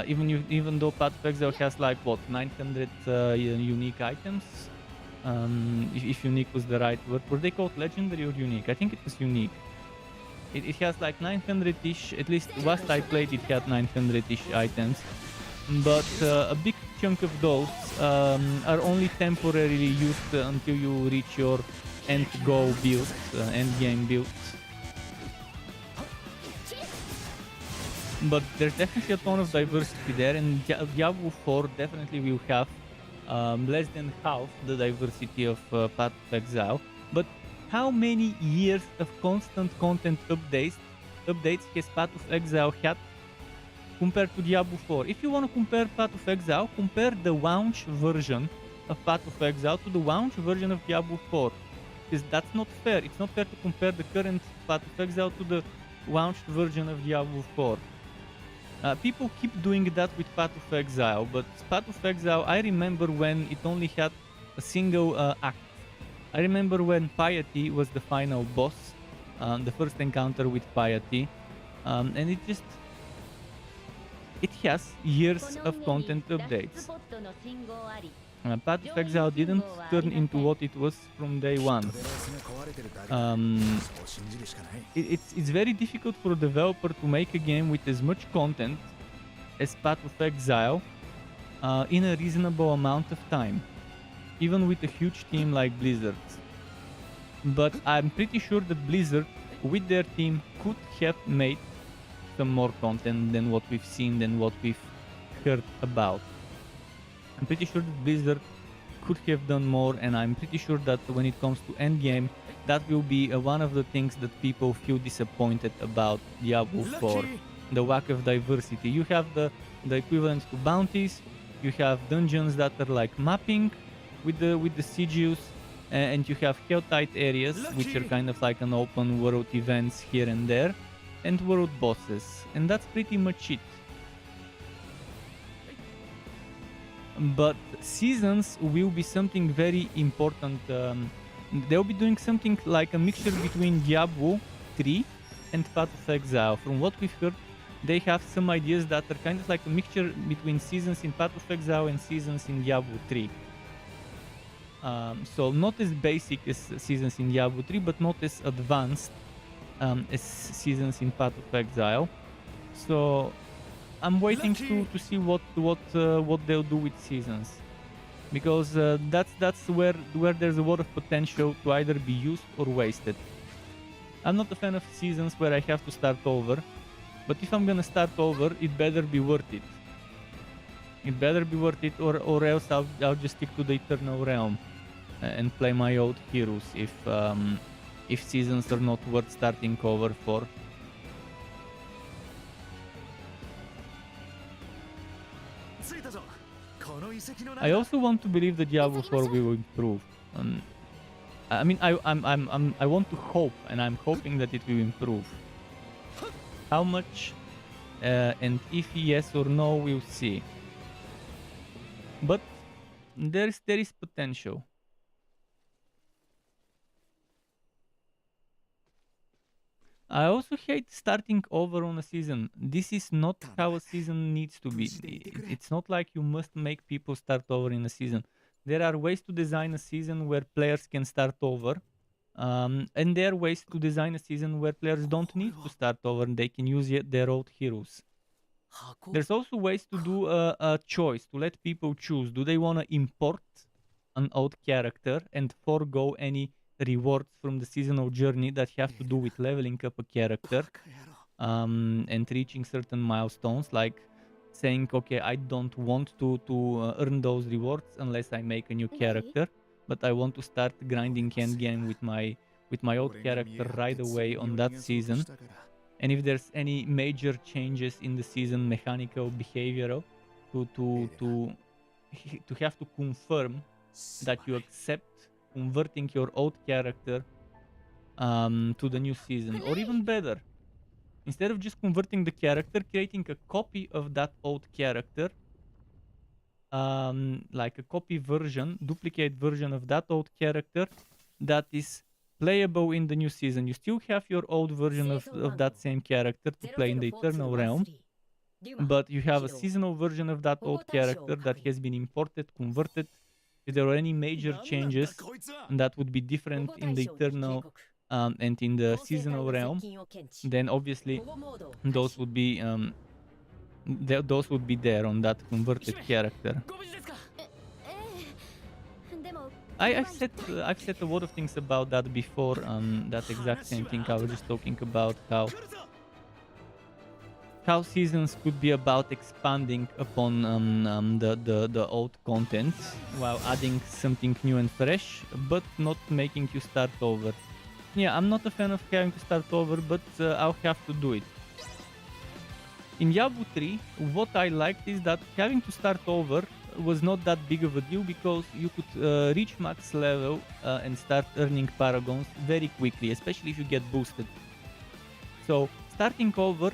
Speaker 1: Even though Path of Exile has like what, 900 unique items. If unique was the right word, were they called legendary or unique? I think it was unique. It has like 900-ish, at least last I played it had 900-ish items, but a big chunk of those are only temporarily used until you reach your end goal build, end game build. But there's definitely a ton of diversity there, and Diablo 4 definitely will have less than half the diversity of Path of Exile. But how many years of constant content updates has Path of Exile had compared to Diablo 4? If you want to compare Path of Exile, compare the launch version of Path of Exile to the launch version of Diablo 4. Because that's not fair. It's not fair to compare the current Path of Exile to the launched version of Diablo 4. People keep doing that with Path of Exile, but Path of Exile, I remember when it only had a single act. I remember when Piety was the final boss, the first encounter with Piety, and it has years of content updates. Path of Exile didn't turn into what it was from day one. It's very difficult for a developer to make a game with as much content as Path of Exile in a reasonable amount of time, even with a huge team like Blizzard. But I'm pretty sure that Blizzard, with their team, could have made some more content than what we've seen, than what we've heard about. I'm pretty sure that Blizzard could have done more, and I'm pretty sure that when it comes to endgame, that will be one of the things that people feel disappointed about Diablo 4. The lack of diversity. You have the equivalent to bounties, you have dungeons that are like mapping with the sigils, and you have Helltide areas, which are kind of like an open world events here and there, and world bosses, and that's pretty much it. But seasons will be something very important. They'll be doing something like a mixture between Diablo 3 and Path of Exile. From what we've heard, they have some ideas that are kind of like a mixture between seasons in Path of Exile and seasons in Diablo 3. So not as basic as seasons in Diablo 3, but not as advanced as seasons in Path of Exile. So I'm waiting to see what they'll do with seasons, because that's where there's a lot of potential to either be used or wasted. I'm not a fan of seasons where I have to start over, but if I'm gonna start over, it better be worth it. It better be worth it, or else I'll just stick to the Eternal Realm and play my old heroes if seasons are not worth starting over for. I also want to believe that Diablo 4 will improve. I mean, I want to hope, and I'm hoping that it will improve. How much, and if yes or no, we'll see. But there is potential. I also hate starting over on a season. This is not how a season needs to be. It's not like you must make people start over in a season. There are ways to design a season where players can start over. And there are ways to design a season where players don't need to start over and they can use their old heroes. There's also ways to do a choice, to let people choose. Do they want to import an old character and forego any rewards from the seasonal journey that have to do with leveling up a character and reaching certain milestones, like saying, okay, I don't want to earn those rewards unless I make a new character, but I want to start grinding endgame with my old character right away on that season. And if there's any major changes in the season, mechanical, behavioral, to have to confirm that you accept converting your old character to the new season, or even better, instead of just converting the character, creating a copy of that old character, like a copy version, duplicate version of that old character that is playable in the new season. You still have your old version of that same character to play in the Eternal Realm, but you have a seasonal version of that old character that has been imported, converted. If there are any major changes that would be different in the Eternal and in the seasonal realm, then obviously those would be there on that converted character. I've said a lot of things about that before. That exact same thing. I was just talking about how seasons could be about expanding upon the old content while adding something new and fresh, but not making you start over. Yeah, I'm not a fan of having to start over, but I'll have to do it. In Diablo 3, what I liked is that having to start over was not that big of a deal, because you could reach max level and start earning paragons very quickly, especially if you get boosted. So starting over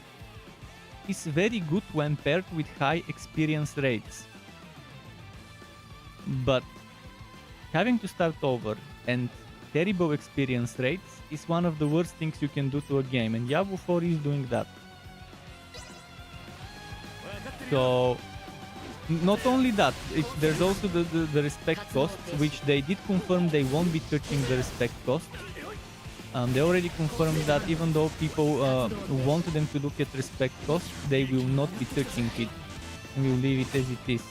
Speaker 1: is very good when paired with high experience rates. But having to start over and terrible experience rates is one of the worst things you can do to a game, and Diablo 4 is doing that. So, not only that, there's also the respect cost, which they did confirm they won't be touching the respect cost. They already confirmed that even though people wanted them to look at respect cost, they will not be touching it and will leave it as it is.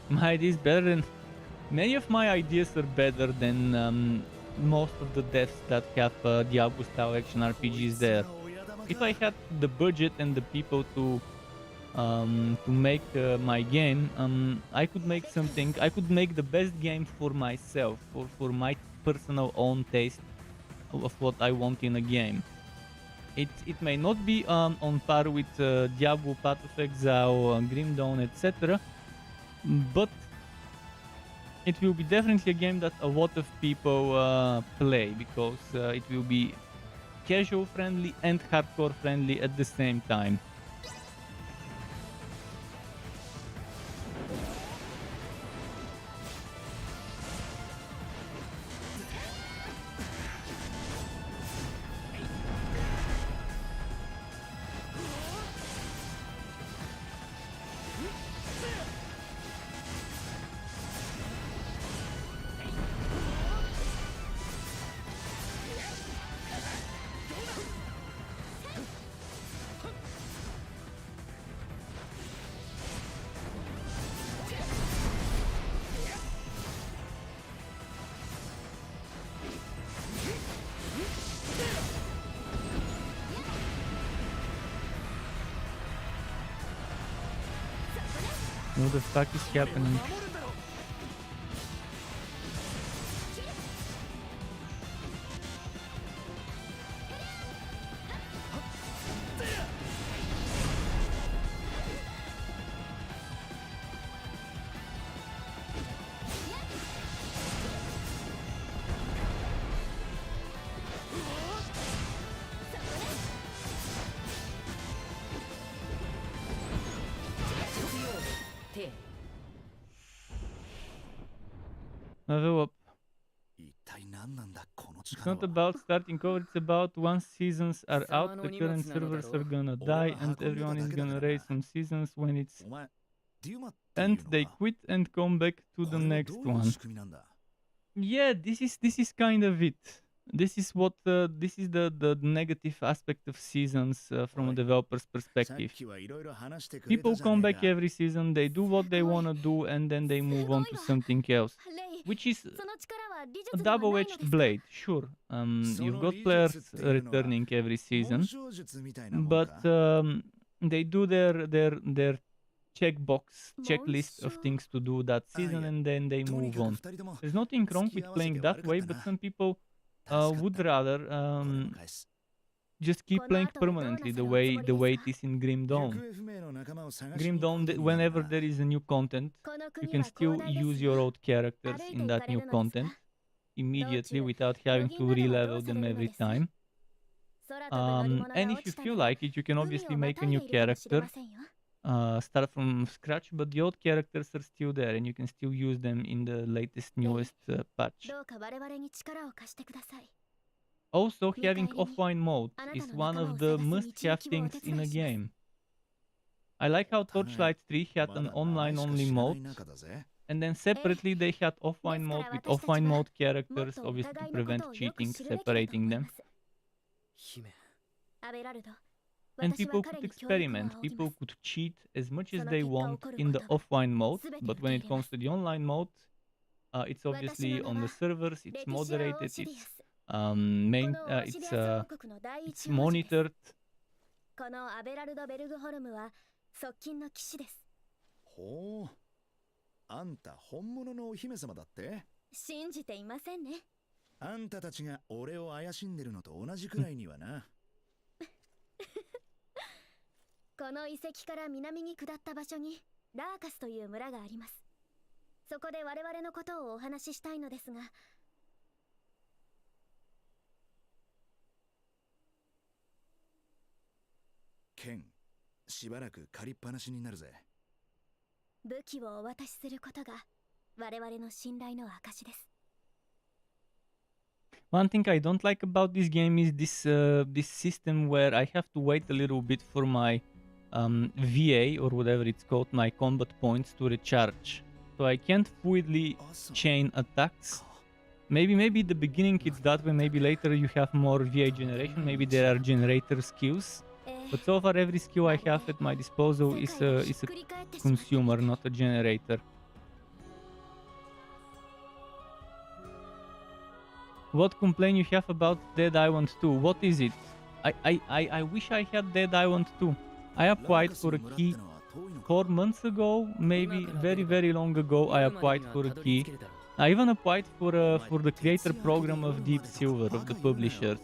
Speaker 1: My idea is better than... Many of my ideas are better than most of the devs that have Diablo-style action RPGs there. If I had the budget and the people to make my game, I could make something. I could make the best game for myself, for my personal own taste of what I want in a game. It may not be on par with Diablo, Path of Exile, Grim Dawn, etc. But it will be definitely a game that a lot of people play, because it will be casual friendly and hardcore friendly at the same time. What the fuck is happening? Level up. It's not about starting over, it's about once seasons are out, the current servers are gonna die and everyone is gonna raise some seasons when it's... And they quit and come back to the next one. Yeah, this is kind of it. This is what this is the negative aspect of seasons from a developer's perspective. People come back every season, they do what they want to do, and then they move on to something else, which is a double-edged blade. Sure, you've got players returning every season, but they do their checklist of things to do that season, and then they move on. There's nothing wrong with playing that way, but some people would rather just keep playing permanently the way it is in Grim Dawn. Grim Dawn, whenever there is a new content, you can still use your old characters in that new content immediately without having to re-level them every time. And if you feel like it, you can obviously make a new character, start from scratch, but the old characters are still there and you can still use them in the latest, newest patch. Also, having offline mode is one of the must-have things in a game. I like how Torchlight 3 had an online-only mode, and then separately they had offline mode with offline mode characters, obviously to prevent cheating, separating them. And people could experiment, people could cheat as much as they want in the offline mode, but when it comes to the online mode, it's obviously on the servers, it's moderated, it's monitored.
Speaker 3: あんた本物のお姫様だって？
Speaker 4: 信じていませんね。
Speaker 3: あんたたちが俺を怪しんでるのと同じくらいにはな。
Speaker 4: この遺跡から南に下った場所にラーカスという村があります。そこで我々のことをお話ししたいのですが。
Speaker 3: ケン、しばらく借りっぱなしになるぜ。
Speaker 4: 武器をお渡しすることが我々の信頼の証です。
Speaker 1: One thing I don't like about this game is this system where I have to wait a little bit for my VA or whatever it's called, my combat points to recharge. So I can't fluidly chain attacks. Maybe at the beginning it's that way, maybe later you have more VA generation, maybe there are generator skills. But so far every skill I have at my disposal is a consumer, not a generator. What complaint you have about Dead Island 2? What is it? I wish I had Dead Island 2. I applied for a key 4 months ago, maybe very long ago. I applied for a key. I even applied for the creator program of Deep Silver, of the publishers.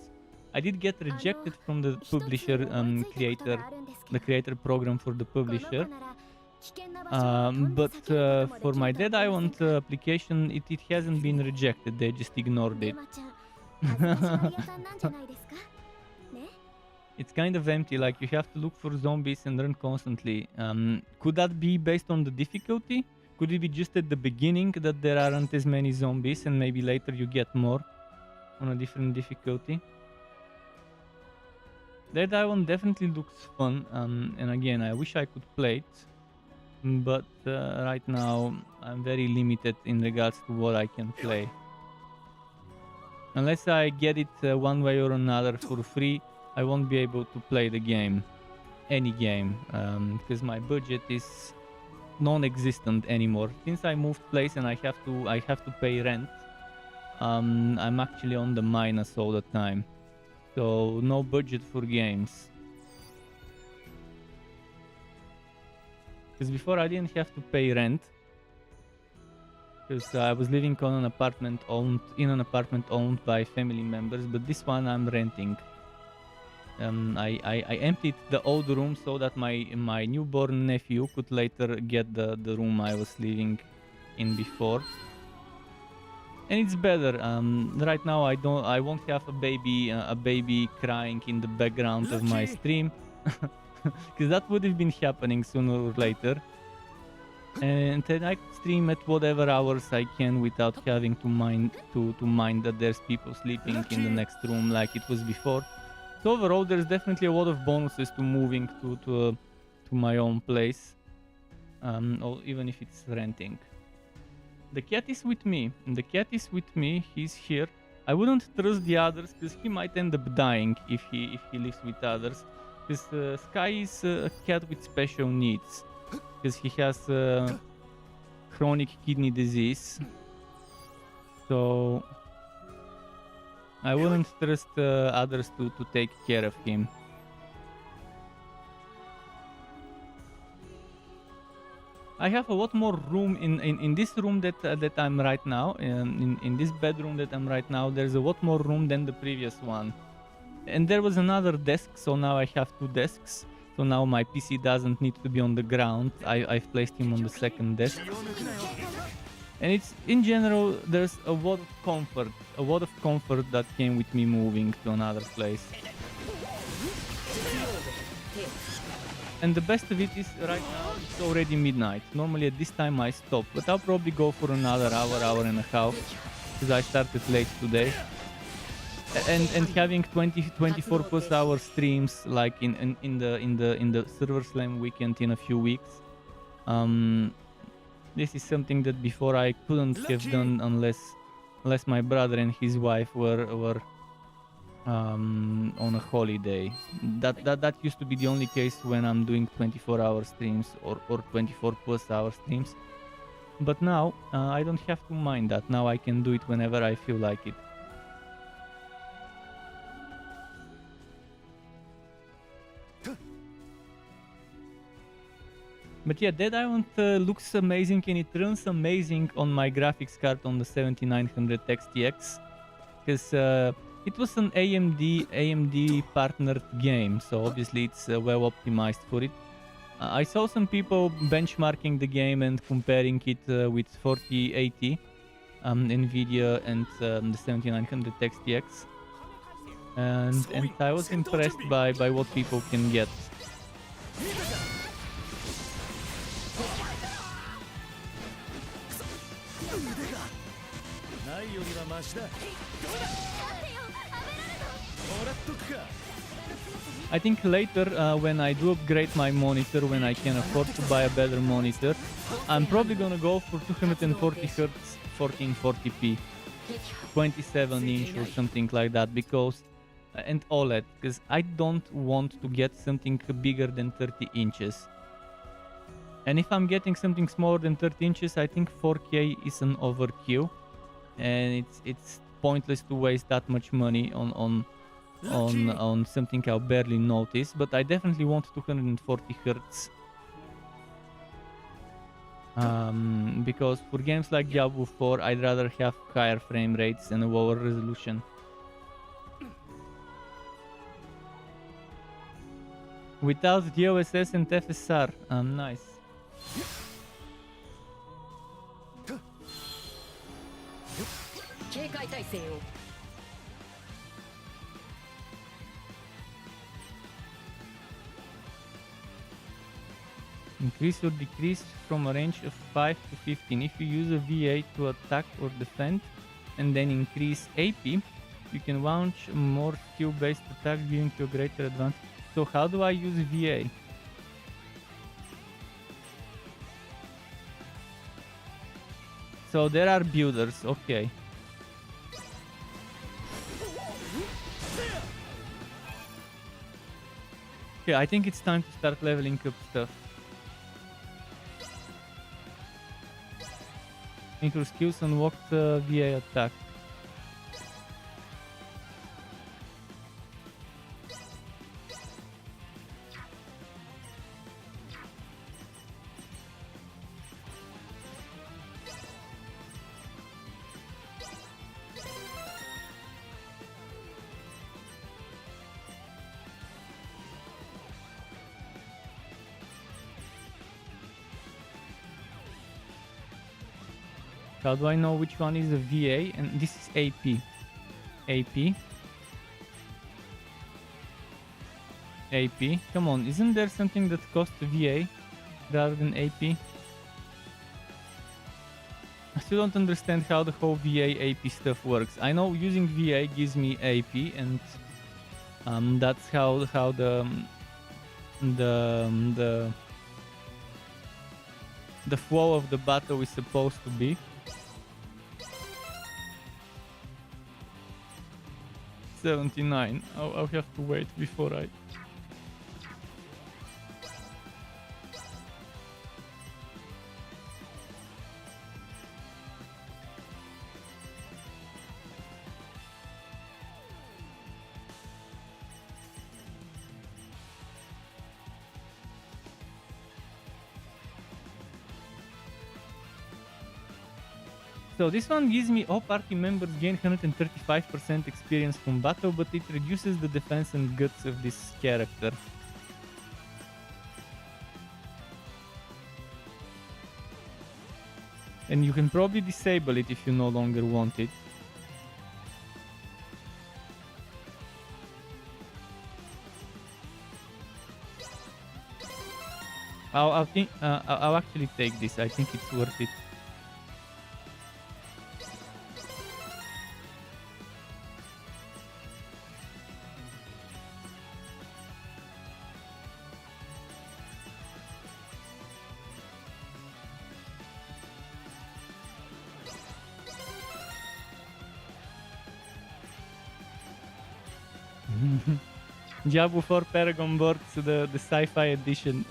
Speaker 1: I did get rejected from the publisher the creator program for the publisher. But for my Dead Island application, it hasn't been rejected. They just ignored it. It's kind of empty, like you have to look for zombies and run constantly. Could that be based on the difficulty? Could it be just at the beginning that there aren't as many zombies and maybe later you get more on a different difficulty? Dead Island definitely looks fun, and again, I wish I could play it, but right now I'm very limited in regards to what I can play. Unless I get it one way or another for free, I won't be able to play the game, any game, because my budget is non-existent anymore. Since I moved place and I have to pay rent, I'm actually on the minus all the time. So no budget for games. Because before I didn't have to pay rent, because I was living in an apartment owned by family members, but this one I'm renting. I emptied the old room so that my newborn nephew could later get the room I was living in before. And it's better. Right now I won't have a baby crying in the background of my stream, because that would have been happening sooner or later. And then I could stream at whatever hours I can without having to mind that there's people sleeping in the next room like it was before. So overall, there's definitely a lot of bonuses to moving to my own place, or even if it's renting. The cat is with me. He's here. I wouldn't trust the others because he might end up dying if he lives with others. Because Sky is a cat with special needs. Because he has chronic kidney disease. So I wouldn't trust others to take care of him. I have a lot more room in this room that I'm right now. In this bedroom that I'm right now, there's a lot more room than the previous one. And there was another desk, so now I have 2 desks. So now my PC doesn't need to be on the ground. I've placed him on the second desk. And it's, in general, there's a lot of comfort that came with me moving to another place. And the best of it is right now it's already midnight. Normally at this time I stop, but I'll probably go for another hour and a half, because I started late today. And having 24 plus hour streams like in the Server Slam weekend in a few weeks. This is something that before I couldn't have done unless my brother and his wife were on a holiday. That used to be the only case when I'm doing 24-hour streams or 24 plus hour streams. But now I don't have to mind that. Now I can do it whenever I feel like it. But yeah, Dead Island looks amazing and it runs amazing on my graphics card on the 7900 XTX, because it was an AMD partnered game, so obviously it's well optimized for it. I saw some people benchmarking the game and comparing it with 4080 Nvidia and the 7900 XTX, and I was impressed by what people can get. I think later, when I do upgrade my monitor, when I can afford to buy a better monitor, I'm probably gonna go for 240 Hz 1440p, 27 inch or something like that, because and OLED, because I don't want to get something bigger than 30 inches. And if I'm getting something smaller than 30 inches, I think 4K is an overkill, and it's pointless to waste that much money on something I'll barely notice. But I definitely want 240 Hz. Because for games like Diablo 4, I'd rather have higher frame rates and a lower resolution. Without DLSS and FSR, nice. Increase or decrease from a range of 5 to 15. If you use a VA to attack or defend and then increase AP, you can launch more skill-based attacks, giving you a greater advantage. So how do I use VA? So there are builders, okay. Okay, I think it's time to start leveling up stuff. Into skills unlocked VA attack. How do I know which one is a VA? And this is AP. AP. AP. Come on, isn't there something that costs VA rather than AP? I still don't understand how the whole VA AP stuff works. I know using VA gives me AP, and that's how the flow of the battle is supposed to be. 79. I'll have to wait before I... So this one gives me all party members gain 135% experience from battle, but it reduces the defense and guts of this character. And you can probably disable it if you no longer want it. I'll actually take this. I think it's worth it. Diablo 4 Paragon boards, the Sci-fi edition.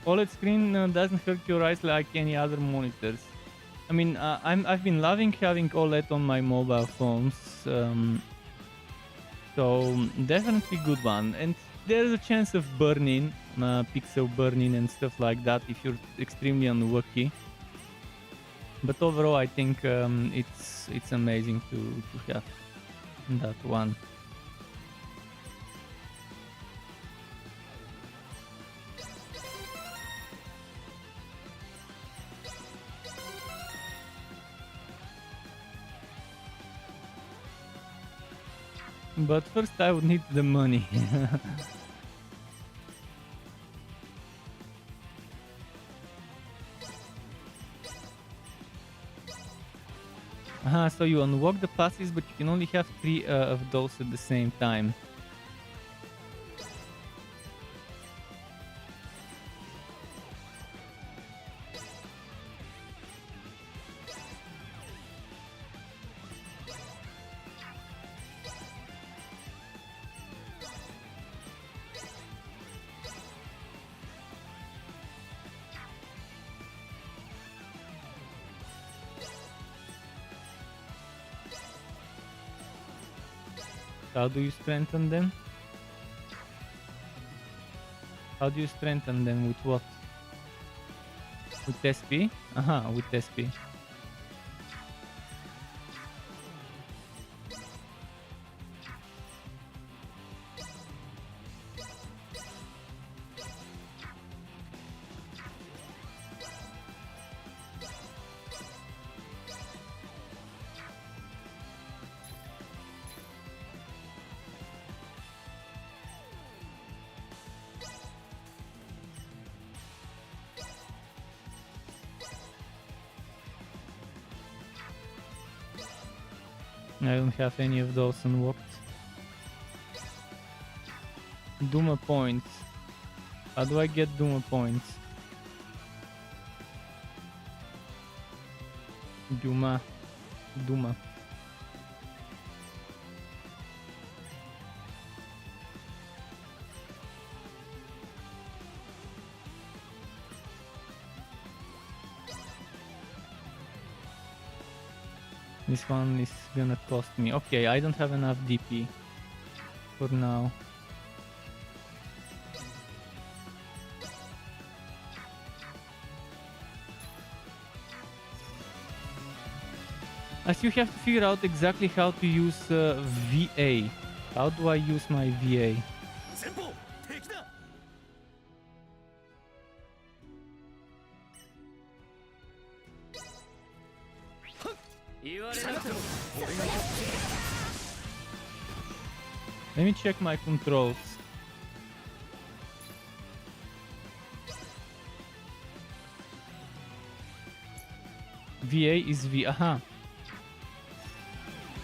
Speaker 1: OLED screen doesn't hurt your eyes like any other monitors. I mean, I've been loving having OLED on my mobile phones, so definitely good one. And there's a chance of burning, pixel burning and stuff like that if you're extremely unlucky. But overall, I think it's amazing to have that one. But first I would need the money. So you unlock the passes, but you can only have 3 of those at the same time. How do you strengthen them? How do you strengthen them? With what? With SP? With SP. I don't have any of those unlocked. Duma points. How do I get Duma points? Duma. This one is gonna cost me. Okay, I don't have enough DP for now. As you have to figure out exactly how to use VA. How do I use my VA? Let me check my controls. VA is V.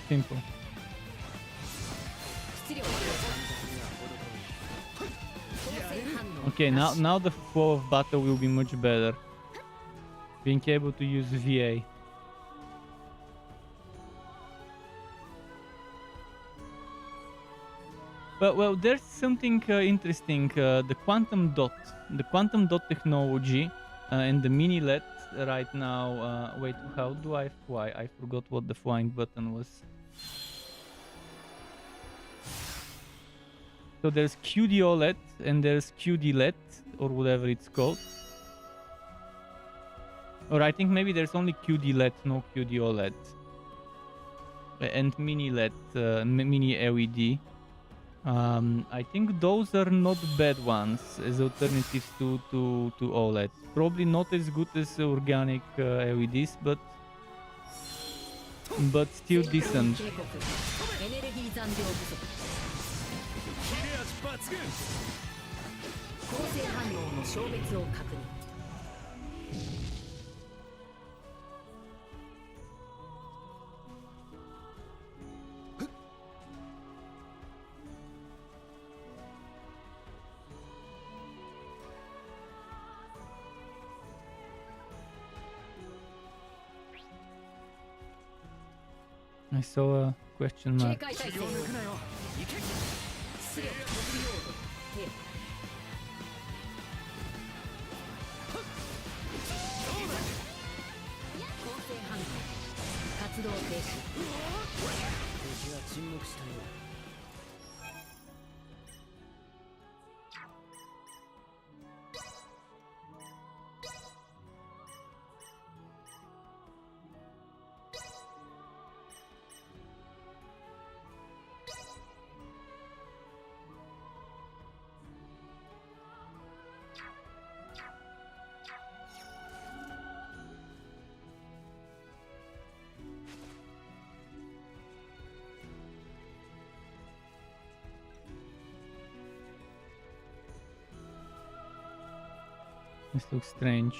Speaker 1: Simple. Okay, now the flow of battle will be much better. Being able to use VA. Well, there's something interesting. The quantum dot technology and the mini LED right now. Wait, how do I fly? I forgot what the flying button was. So there's QD OLED and there's QD LED or whatever it's called. Or I think maybe there's only QD LED, no QD OLED. And mini LED, mini LED. I think those are not bad ones as alternatives to OLED. Probably not as good as organic LEDs, but still decent. I saw a question mark. This looks strange.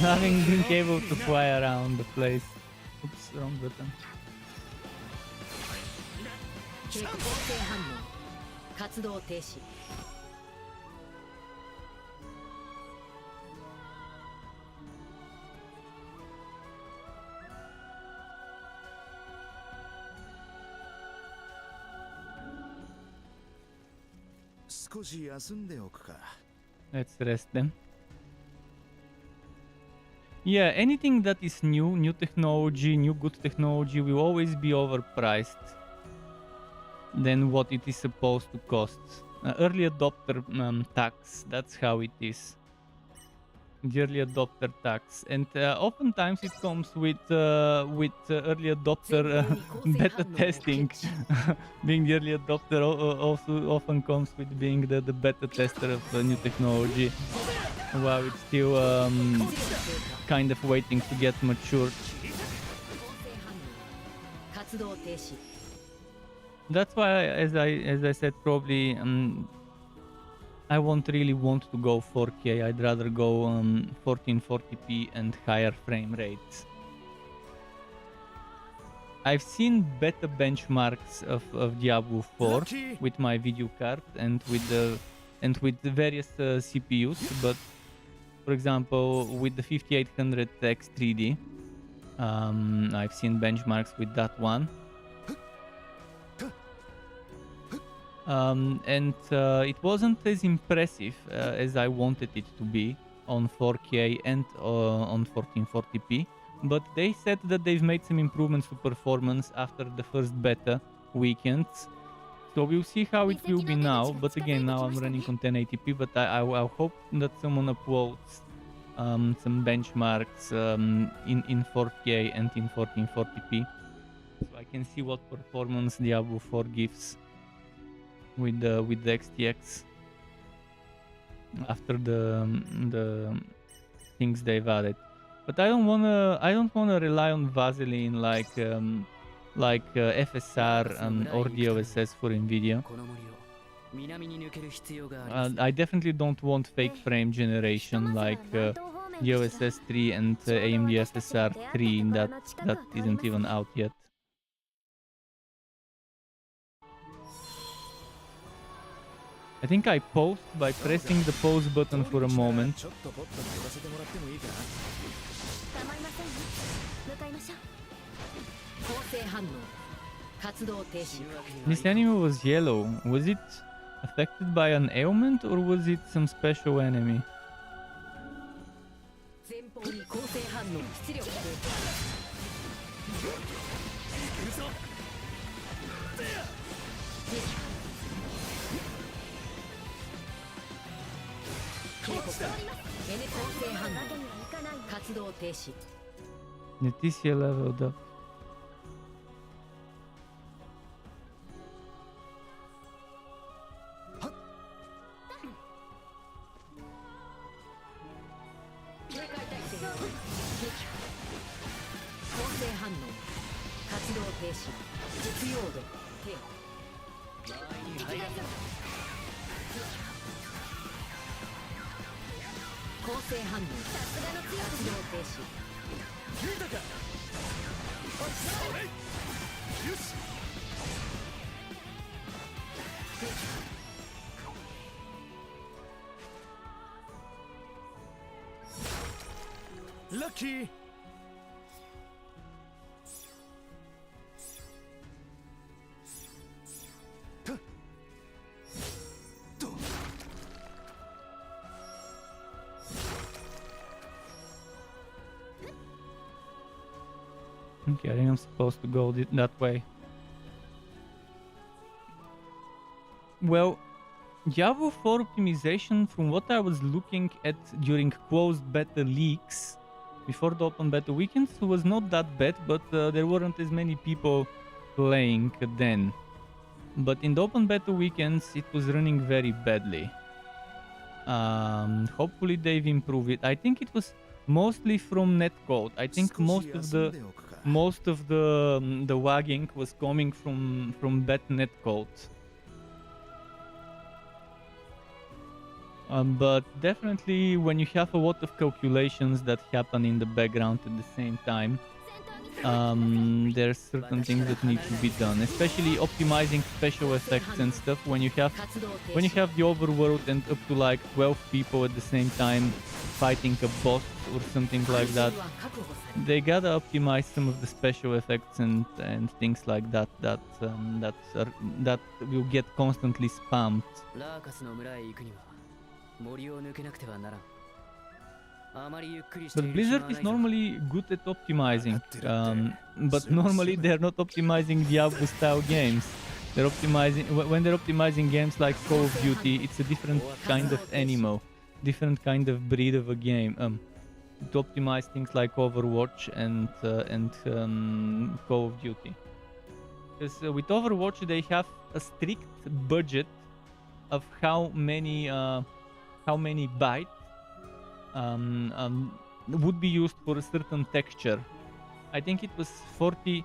Speaker 1: Having been able to fly around the place. Oops, wrong button.
Speaker 2: 警告性反応活動停止
Speaker 3: 少し休んでおくか。
Speaker 1: Let's rest them. Yeah, anything that is new technology, new good technology will always be overpriced than what it is supposed to cost. Early adopter tax, that's how it is. The early adopter tax, and oftentimes it comes with early adopter beta testing. Being the early adopter also often comes with being the beta tester of new technology, while it's still kind of waiting to get matured. That's why, as I said, probably I won't really want to go 4K. I'd rather go 1440p and higher frame rates. I've seen better benchmarks of Diablo 4 with my video card and with the various CPUs, but for example, with the 5800X 3D, I've seen benchmarks with that one. And it wasn't as impressive as I wanted it to be on 4K and on 1440p, but they said that they've made some improvements to performance after the first beta weekends. So we'll see how it will be now, but again, now I'm running on 1080p, but I'll hope that someone uploads some benchmarks in 4K and in 1440p, so I can see what performance Diablo 4 gives with the XTX after the things they've added. But I don't wanna rely on Vaseline like FSR or DLSS for Nvidia. I definitely don't want fake frame generation like DLSS 3 and AMD FSR 3 that isn't even out yet. I think I paused by pressing the pause button for a moment. This animal was yellow. Was it affected by an ailment or was it some special enemy? Leticia leveled up.
Speaker 3: Lucky.
Speaker 1: Okay, I think I'm supposed to go that way. Well, Diablo 4 optimization, from what I was looking at during closed beta leaks before the open beta weekends, was not that bad, but there weren't as many people playing then. But in the open beta weekends, it was running very badly. Hopefully they've improved it. I think it was mostly from netcode. I think most of the wagging was coming from bad netcode. But definitely when you have a lot of calculations that happen in the background at the same time, there's certain things that need to be done, especially optimizing special effects and stuff. When you have the overworld and up to like 12 people at the same time fighting a boss or something like that, they gotta optimize some of the special effects and things like that that will get constantly spammed.
Speaker 6: ラーカスの村へ行くには森を抜けなくてはならん。
Speaker 1: But Blizzard is normally good at optimizing, but normally they're not optimizing Diablo style games. They're optimizing when they're optimizing games like Call of Duty. It's a different kind of animal, different kind of breed of a game. To optimize things like Overwatch and Call of Duty, because with Overwatch they have a strict budget of how many bytes would be used for a certain texture. I think it was 40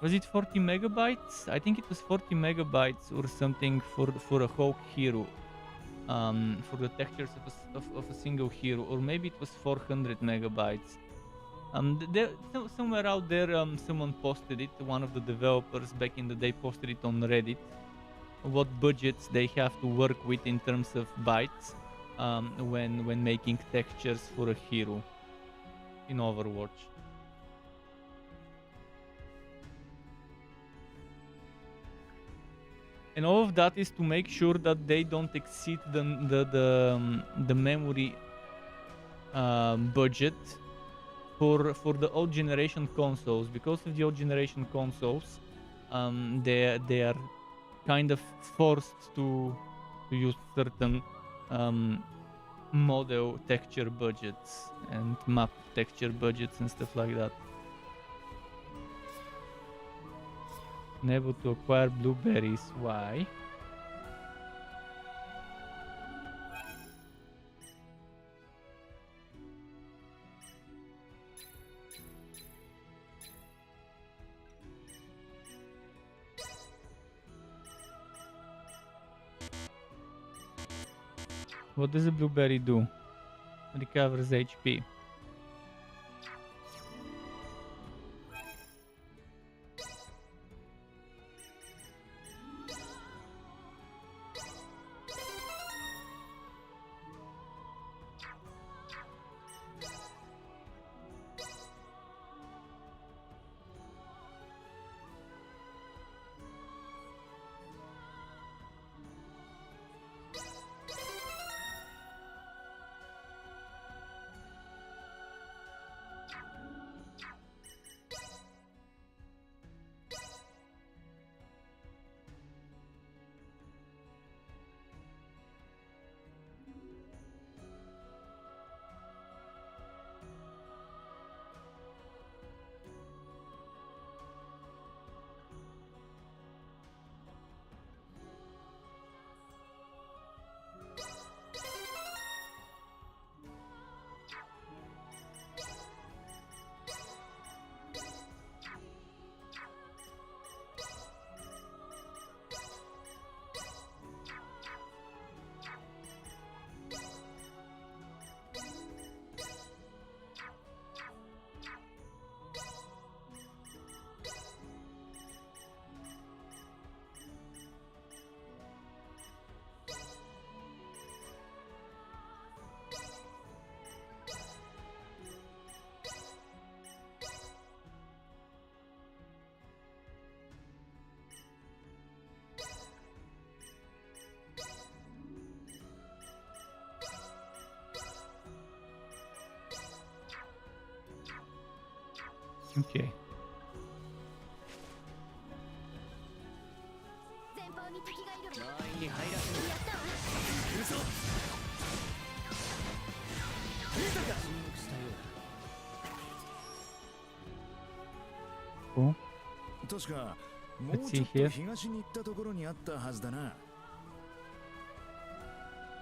Speaker 1: was it 40 megabytes? I think it was 40 megabytes or something for a whole hero, for the textures of a single hero, or maybe it was 400 megabytes. Somewhere out there, someone posted it, one of the developers back in the day posted it on Reddit, what budgets they have to work with in terms of bytes when making textures for a hero in Overwatch. And all of that is to make sure that they don't exceed the memory budget for the old generation consoles. Because of the old generation consoles, they are kind of forced to use certain model texture budgets and map texture budgets and stuff like that. Unable to acquire blueberries. Why? What does a blueberry do? Recovers HP. Okay. Cool.
Speaker 3: 確かもう
Speaker 1: Let's
Speaker 3: ち
Speaker 1: see
Speaker 3: ょっと
Speaker 1: here.
Speaker 3: 東に行ったところにあったはずだな。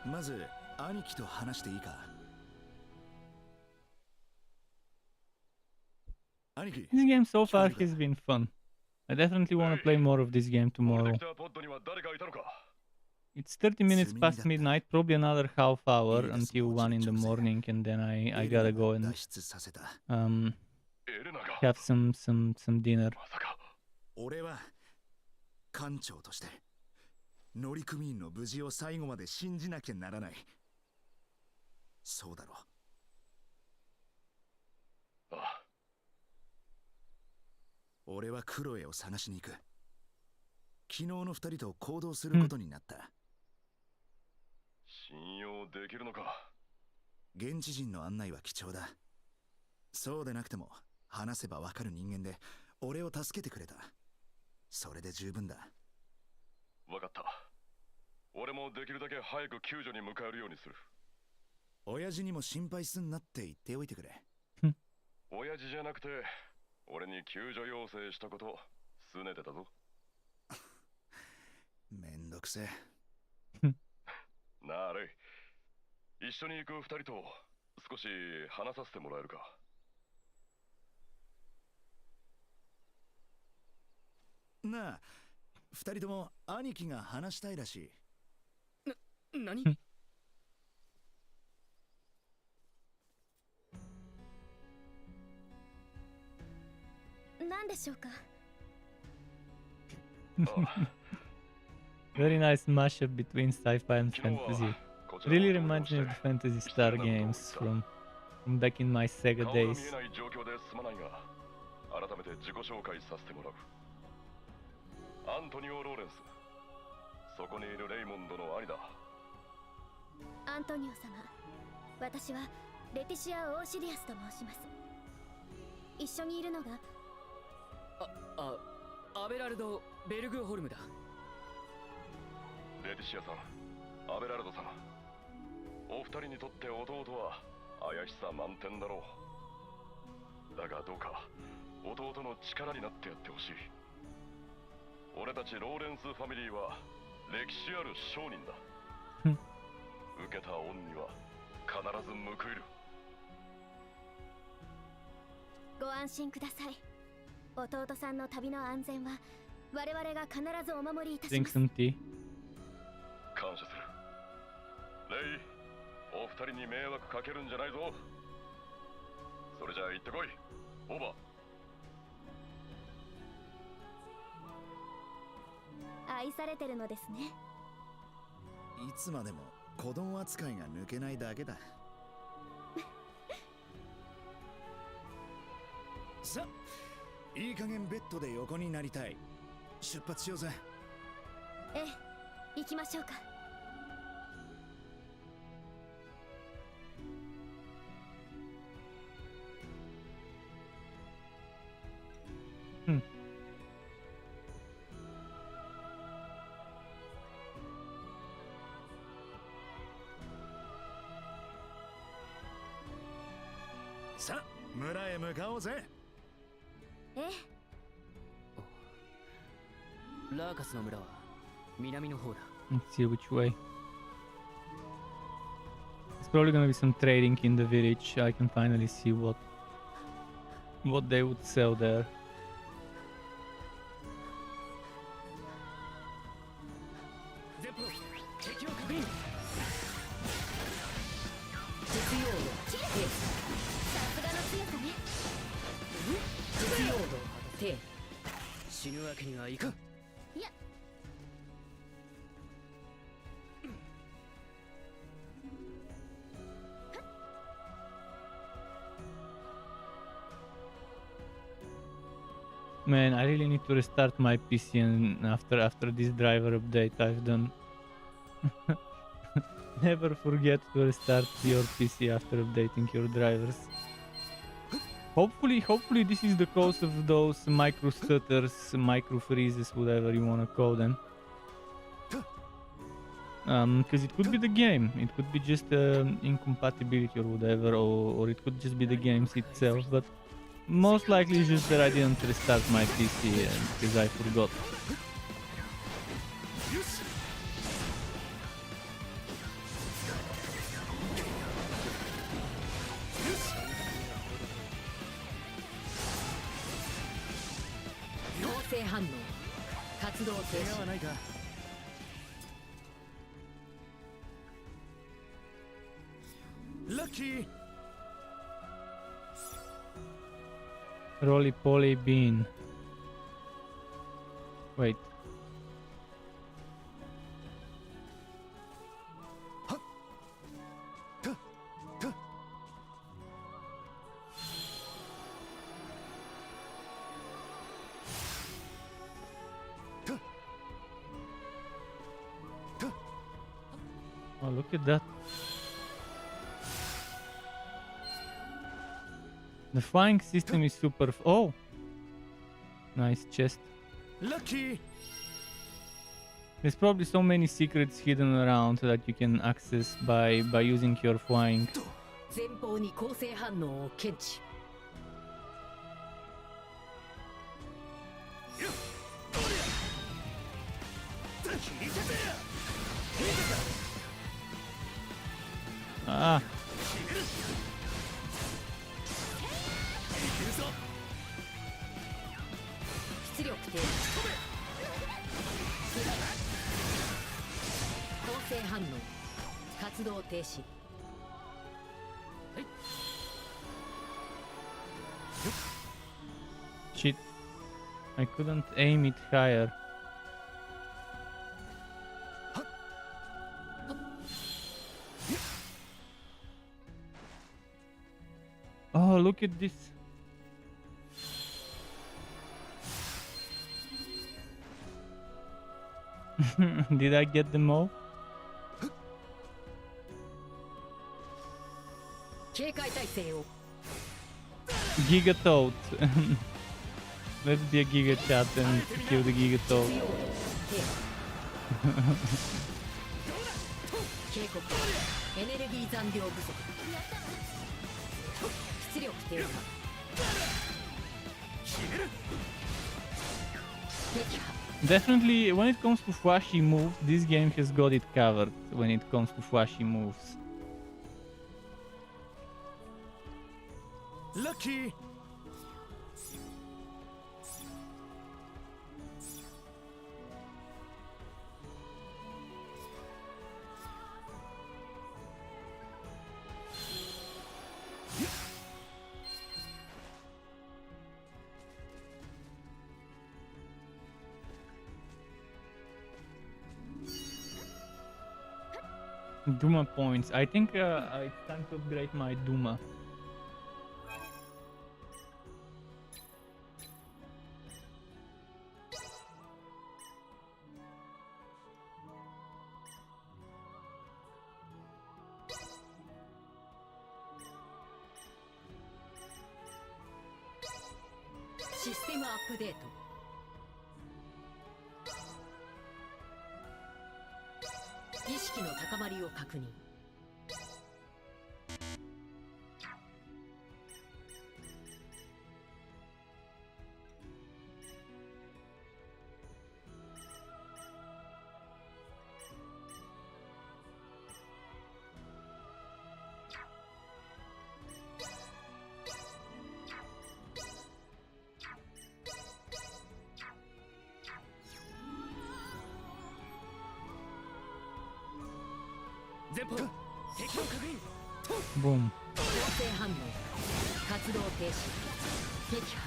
Speaker 3: まず兄貴と話していいか。兄貴、
Speaker 1: This game so far has been fun. I definitely want to play more of this game
Speaker 7: 俺
Speaker 1: tomorrow.
Speaker 7: できたポッドには誰かいたのか。
Speaker 1: It's 30 minutes past midnight, probably another half hour until 1 in the morning, and then I gotta go and
Speaker 3: 脱出させた。
Speaker 7: エレナが
Speaker 1: have some dinner.
Speaker 7: まさか。
Speaker 3: 俺は艦長として乗組員の無事を最後まで信じなきゃならない。そうだろう。
Speaker 7: ああ、
Speaker 3: 俺はクロエを探しに行く。昨日の二人と行動することになった。
Speaker 7: 信用できるのか。
Speaker 3: 現地人の案内は貴重だ。そうでなくても話せばわかる人間で俺を助けてくれた。それで十分だ。
Speaker 7: わかった。俺もできるだけ早く救助に向かえるようにする。
Speaker 3: 親父にも心配すんなって言っておいてくれ。
Speaker 7: 親父じゃなくて俺に救助要請したこと拗ねてたぞ。
Speaker 3: めんどくせえ。
Speaker 7: なあレイ、一緒に行く二人と少し話させてもらえるか。
Speaker 3: なあ、二人とも兄貴が話したいらしい。
Speaker 6: 何？
Speaker 4: 何でしょうか。
Speaker 1: Very nice mashup between sci-fi and
Speaker 7: 昨日
Speaker 1: fantasy.
Speaker 7: はこちら
Speaker 1: Really
Speaker 7: の同僚
Speaker 1: reminds me of the
Speaker 7: して
Speaker 1: Fantasy Star games from back in my Sega
Speaker 7: 顔が見
Speaker 1: days.
Speaker 7: えない状況ですまないが改めて自己紹介させてもらう。アントニオ・ローレンス、そこにいるレイモンドの兄だ。
Speaker 4: アントニオ様、私はレティシア・オーシリアスと申します。一緒にいるのが
Speaker 6: アベラルド・ベルグホルムだ。
Speaker 7: レティシアさん、アベラルドさん、お二人にとって弟は怪しさ満点だろう。だがどうか弟の力になってやってほしい。俺たちローレンスファミリーは歴史ある商人だ。受けた恩には必ず報いる。
Speaker 4: ご安心ください。弟さんの旅の安全は我々が必ずお守りいたし
Speaker 1: Drink
Speaker 4: ます。
Speaker 1: some tea.
Speaker 7: 感謝する。レイ、お二人に迷惑かけるんじゃないぞ。それじゃあ行ってこい、オーバー。
Speaker 4: 愛されてるのですね。
Speaker 3: いつまでも子供扱いが抜けないだけだ。さあ、いい加減ベッドで横になりたい。出発しようぜ。
Speaker 4: ええ、行きましょうか。
Speaker 3: さあ、村へ向かおうぜ。
Speaker 4: ええ、
Speaker 6: ラーカスの村は南の方だ。
Speaker 1: Let's see which way. There's probably gonna be some trading in the village. I can finally see what they would sell there.
Speaker 6: 前方敵を確認。実用度低。
Speaker 4: さすがの強さね。
Speaker 6: 実用度低。死ぬわけにはいかん。
Speaker 4: いや、
Speaker 1: Man, I really need to restart my PC and after this driver update I've done. Never forget to restart your PC after updating your drivers. Hopefully this is the cause of those micro stutters, micro freezes, whatever you wanna call them. Because it could be the game, it could be just incompatibility or whatever, or it could just be the games itself, but Most likely just that I didn't restart my PC because I forgot.
Speaker 2: 構成反応活動停止
Speaker 3: 怪我はないか。ラッキー。
Speaker 1: Roly poly bean. Wait. Oh, look at that. The flying system is super. Oh! Nice chest.
Speaker 3: Lucky.
Speaker 1: There's probably so many secrets hidden around that you can access by using your flying.
Speaker 2: 前方に構成反応を検知
Speaker 1: Ah!
Speaker 2: 出力停止構成反応活動停止
Speaker 1: Shit. I couldn't aim it higher. Oh, look at this. Did I get them all?
Speaker 2: 警戒態勢を
Speaker 1: Giga Toad. Let's be a Giga Chat and kill the Giga Toad.
Speaker 2: 警告エネルギー残量不足出力低下撃破
Speaker 1: Definitely, when it comes to flashy moves, this game has got it covered when it comes to flashy moves.
Speaker 3: Lucky.
Speaker 1: Duma points. I think it's time to upgrade my Duma.
Speaker 2: System アップデート 意識の高まりを確認
Speaker 6: 前方敵を確認
Speaker 1: Boom.
Speaker 2: 構成反応活動停止撃破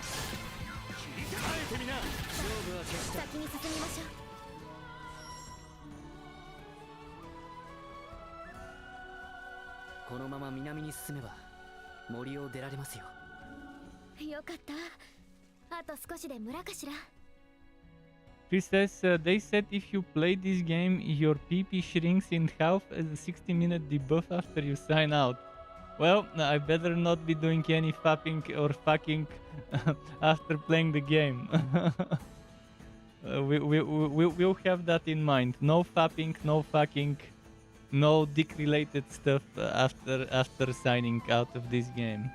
Speaker 6: 切り替えてみな勝負は決した
Speaker 4: 先に進みましょ
Speaker 6: このまま南に進めば森を出られますよ
Speaker 4: う。よかったあと少しで村かしら。
Speaker 1: Chris says, they said if you play this game, your PP shrinks in half as a 60-minute debuff after you sign out. Well, I better not be doing any fapping or fucking after playing the game. We'll have that in mind. No fapping, no fucking, no dick-related stuff after signing out of this game.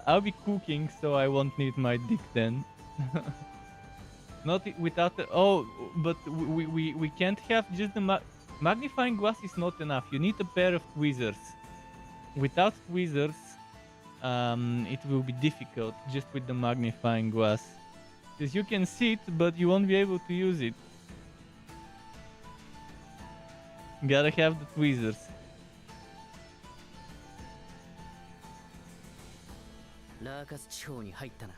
Speaker 1: I'll be cooking, so I won't need my dick then. Not without the... Oh, but we can't have just the... Magnifying glass is not enough. You need a pair of tweezers. Without tweezers, it will be difficult just with the magnifying glass. Because you can see it, but you won't be able to use it. Gotta have the tweezers.
Speaker 6: ラーカス地方に入ったな。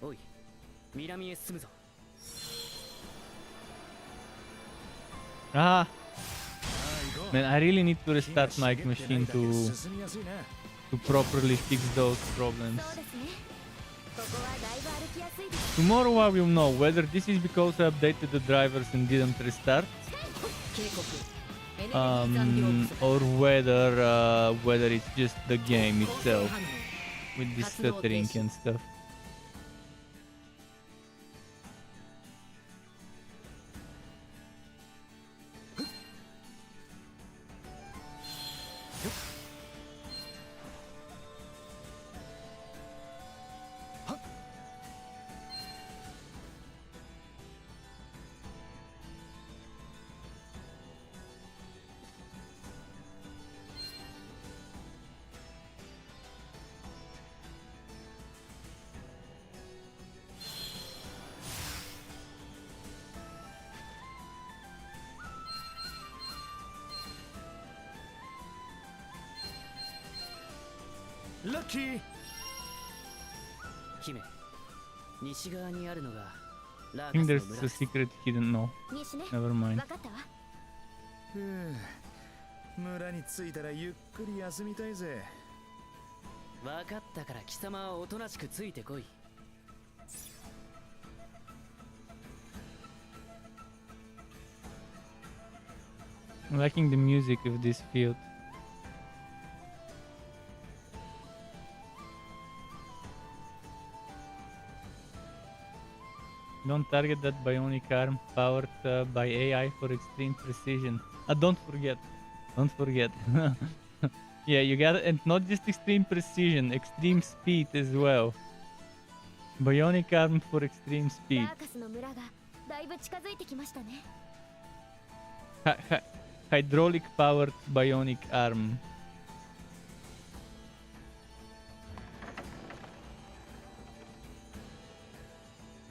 Speaker 6: おい、南へ進むぞ。
Speaker 1: Ah, man, I really need to restart my machine to properly fix those problems.
Speaker 4: そうですね。ここはだいぶ歩きやすいです。
Speaker 1: Tomorrow I will know whether this is because I updated the drivers and didn't restart,
Speaker 2: 警告。エネルギー残量不足。
Speaker 1: or whether it's just the game itself with this stuttering and stuff.
Speaker 3: Lucky!
Speaker 6: 姫、西側にあるのがラ
Speaker 1: I
Speaker 6: ー
Speaker 1: think
Speaker 6: カスの
Speaker 1: there's
Speaker 6: 村
Speaker 1: a
Speaker 6: です。
Speaker 1: secret hidden. No,
Speaker 4: 西ね。
Speaker 1: never mind.
Speaker 4: わかったわ。
Speaker 3: ふう、村に着いたらゆっくり休みたいぜ。
Speaker 6: わかったから貴様はおとなしくついてこい。
Speaker 1: I'm liking the music of this field. Don't target that bionic arm powered by AI for extreme precision. Don't forget. Don't forget. Yeah, you got it. And not just extreme precision, extreme speed as well. Bionic arm for extreme
Speaker 4: ラ
Speaker 1: speed.
Speaker 4: ーカスの村がだいぶ近づいてきましたね。
Speaker 1: Hydraulic powered bionic arm.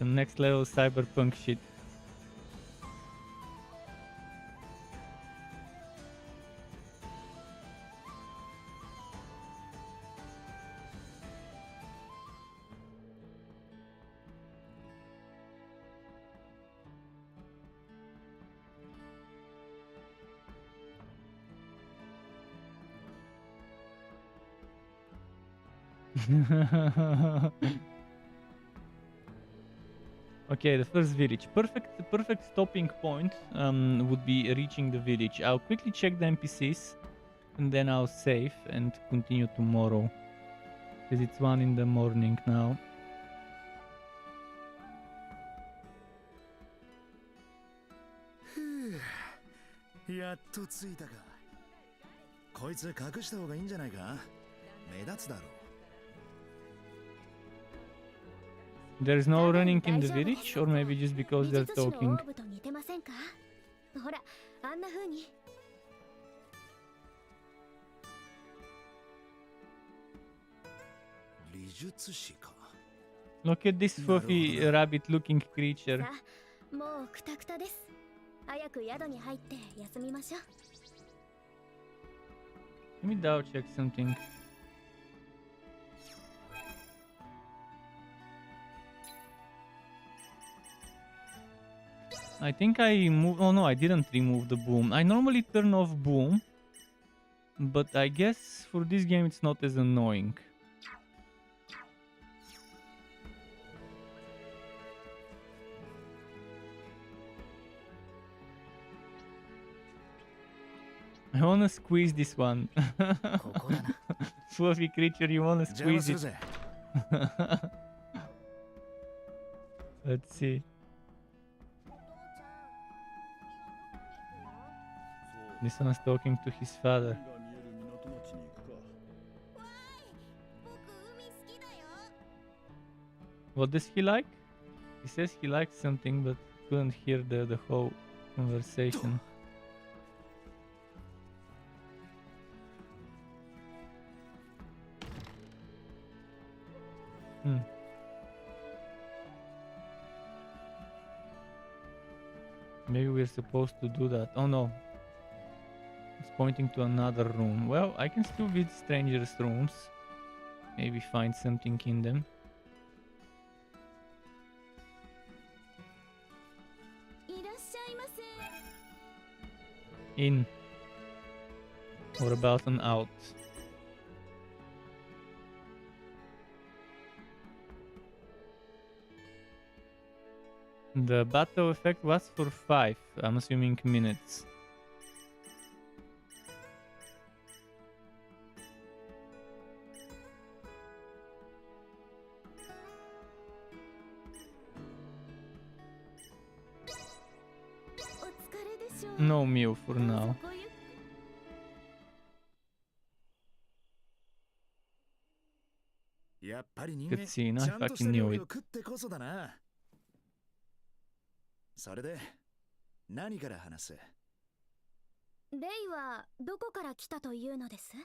Speaker 1: The next level cyberpunk shit. Okay, the first village. Perfect stopping point would be reaching the village. I'll quickly check the NPCs and then I'll save and continue tomorrow. Because it's 1 in the morning now.
Speaker 3: Huh. やっと着いたか。こいつ隠した方がいいんじゃないか。目立つだろう。
Speaker 1: There's no running in the village, or maybe just because they're
Speaker 4: 美術史の
Speaker 1: talking.
Speaker 4: オーブと似てませんか。ほら、あんな風に。
Speaker 3: 美術史か。
Speaker 1: Look at this fluffy rabbit-looking creature.
Speaker 4: さあ、もうクタクタです。早く宿に入って休みましょう。
Speaker 1: Let me double check something. I think I moved. Oh no, I didn't remove the boom. I normally turn off boom, but I guess for this game it's not as annoying. I wanna squeeze this one.
Speaker 6: ここだな。
Speaker 1: Fluffy creature, you wanna
Speaker 3: 邪魔
Speaker 1: squeeze
Speaker 3: する
Speaker 1: it?
Speaker 3: ぜ。
Speaker 1: Let's see. This one is talking to his father.
Speaker 4: 僕海好
Speaker 1: What does he like? He says he likes something, but couldn't hear the whole conversation. Maybe we're supposed to do that. Oh no. It's pointing to another room. Well, I can still visit strangers' rooms. Maybe find something in them. In. Or about an out. The battle effect was for 5, I'm assuming minutes. No meal for now. Could see, I fucking knew it.
Speaker 3: それで何から話す？
Speaker 4: レイはどこから来たというのです？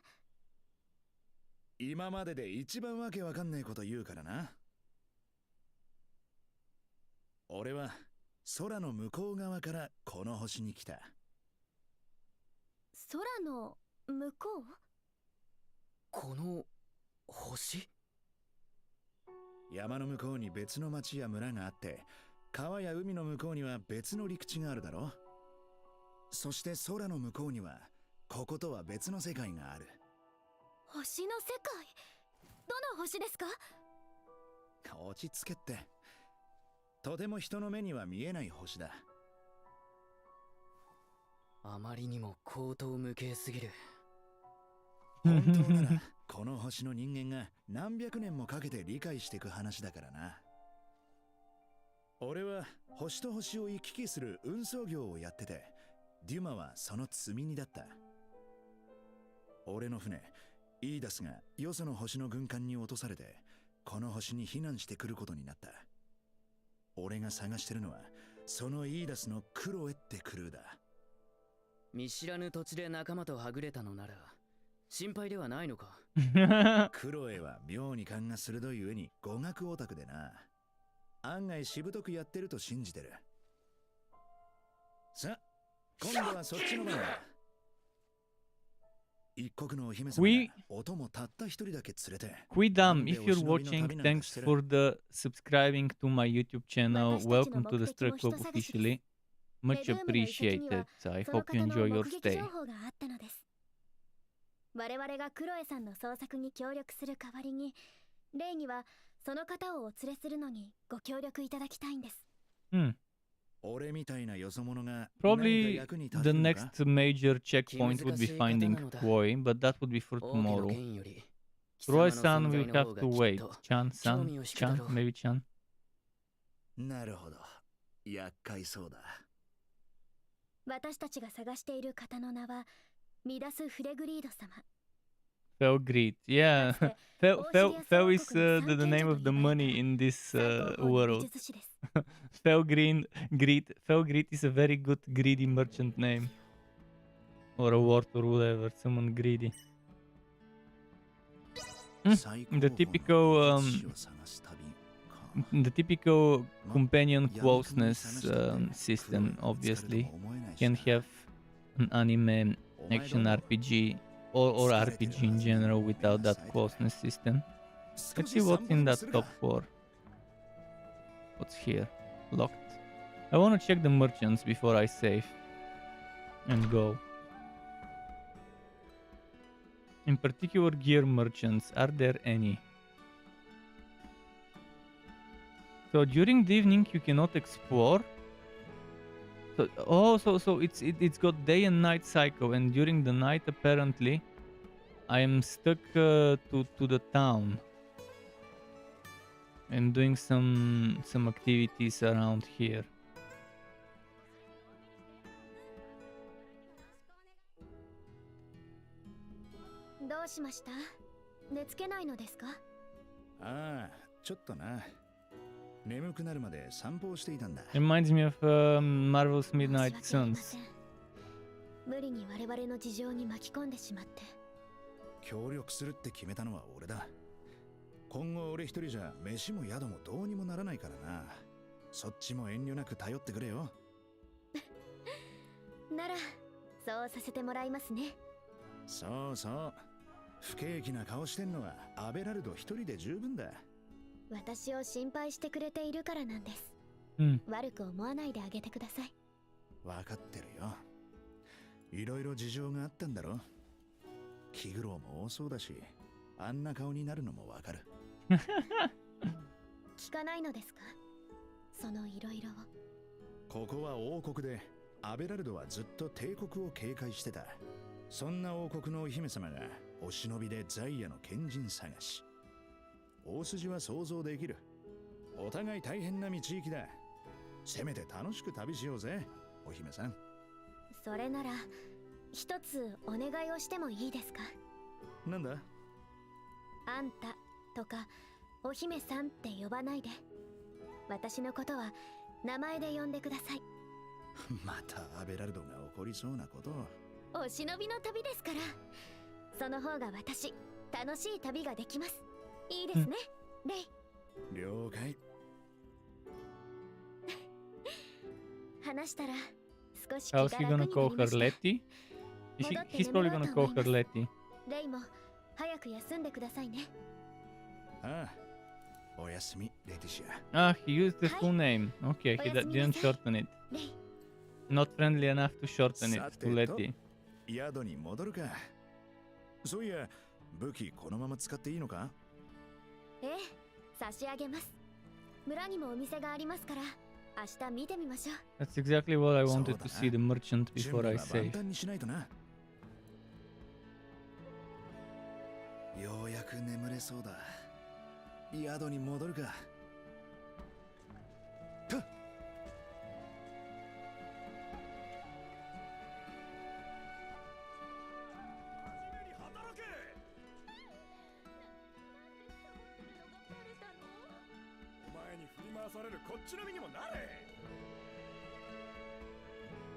Speaker 3: 今までで一番わけわかんないこと言うからな。俺は空の向こう側からこの星に来た。
Speaker 4: 空の向こう？
Speaker 6: この星？
Speaker 3: 山の向こうに別の町や村があって、川や海の向こうには別の陸地があるだろ。そして空の向こうにはこことは別の世界がある。
Speaker 4: 星の世界？どの星ですか？
Speaker 3: 落ち着けって。とても人の目には見えない星だ。
Speaker 6: あまりにも口頭無形すぎる。
Speaker 3: 本当ならこの星の人間が何百年もかけて理解していく話だからな。俺は星と星を行き来する運送業をやってて、デュマはその積み荷だった。俺の船イーダスがよその星の軍艦に落とされて、この星に避難してくることになった。俺が探してるのはそのイーダスのクロエってクルーだ。
Speaker 6: 見知らぬ土地で仲間とはぐれたのなら心配ではないのか？
Speaker 3: クロエは妙に勘が鋭い上に語学オタクでな。案外しぶとくやってると信じてる。さあ、今度はそっちの番だ。一国のお姫様が音もたった一人だけ連れて。
Speaker 1: Quidam, if you're watching, thanks for the subscribing to my YouTube channel. Welcome to the Struck Club officially. Much appreciated. I hope you enjoy your stay.
Speaker 4: 我々がクロエさんの捜索に協力する代わりに、レイにはその方をお連れするのにご協力いただきたいんです。
Speaker 1: Probably the next major checkpoint would be finding Koi, but that would be for tomorrow. Roy-san will have to wait. Chan-san? Chan? Maybe Chan?
Speaker 3: なるほど。厄介そうだ。
Speaker 4: 私たちが探している方の名はミダス・フレグリード様。
Speaker 1: Felgreed, yeah. Fel is the name of the money in this world. Felgreed is a very good greedy merchant name. Or a word or whatever, someone greedy. The typical companion closeness system, obviously. Can have an anime, action RPG, or RPG in general without that closeness system. Let's see what's in that top 4. What's here? Locked. I want to check the merchants before I save and go. In particular, gear merchants. Are there any? So during the evening you cannot explore. So it's got day and night cycle, and during the night apparently I am stuck to the town and doing some activities around here.
Speaker 4: How is it? 寝つけないのですか？
Speaker 3: ああ、ちょっとな。眠くなるまで散歩をしていたんだ。
Speaker 1: Reminds me of Marvel's
Speaker 4: 申し
Speaker 1: Midnight
Speaker 4: 訳ありま
Speaker 1: Suns.
Speaker 4: せん。無理に我々の事情に巻き込んでしまって。
Speaker 3: 協力するって決めたのは俺だ。今後俺一人じゃ飯も宿もどうにもならないからな。そっちも遠慮なく頼ってくれよ。
Speaker 4: ならそうさせてもらいますね。
Speaker 3: そうそう。不景気な顔してんのはアベラルド一人で十分だ。
Speaker 4: 私を心配してくれているからなんです。
Speaker 1: Hmm.
Speaker 4: 悪く思わないであげてください。
Speaker 3: 分かってるよ。いろいろ事情があったんだろ。気苦労も多そうだし、あんな顔になるのもわかる。
Speaker 4: 聞かないのですか、そのいろいろを。
Speaker 3: ここは王国で、アベラルドはずっと帝国を警戒してた。そんな王国のお姫様がお忍びでザイアの賢人探し。大筋は想像できる。お互い大変な道行きだ。せめて楽しく旅しようぜ、お姫さん。
Speaker 4: それなら一つお願いをしてもいいですか。
Speaker 3: なんだ。
Speaker 4: あんたとかお姫さんって呼ばないで。私のことは名前で呼んでください。
Speaker 3: またアベラルドが怒りそうなことを。
Speaker 4: お忍びの旅ですから。その方が私楽しい旅ができます。いいですね、レイ。
Speaker 3: 了解。
Speaker 4: 話したら少し気
Speaker 1: How's
Speaker 4: が
Speaker 1: he
Speaker 4: 楽
Speaker 1: gonna
Speaker 4: にな
Speaker 1: call
Speaker 4: りま
Speaker 1: her
Speaker 4: した。
Speaker 1: Letty? He's probably gonna call her Letty.
Speaker 4: レイも早く休んでくださいね。
Speaker 3: ああ、おやすみ、レティシア。
Speaker 1: Ah, he used the full name. Okay, he didn't shorten it.
Speaker 4: レイ、
Speaker 1: Not friendly enough to shorten it to Letty.
Speaker 3: 宿に戻るか。そういや、武器このまま使っていいのか。
Speaker 4: ええ、差し上げます。村にもお店がありますから、明日見てみましょう。
Speaker 1: That's exactly what I wanted to see the merchant
Speaker 3: 準
Speaker 1: before
Speaker 3: 備
Speaker 1: I
Speaker 3: は万
Speaker 1: save.
Speaker 3: 端にしないとな。ようやく眠れそうだ。宿に戻るか。はっ。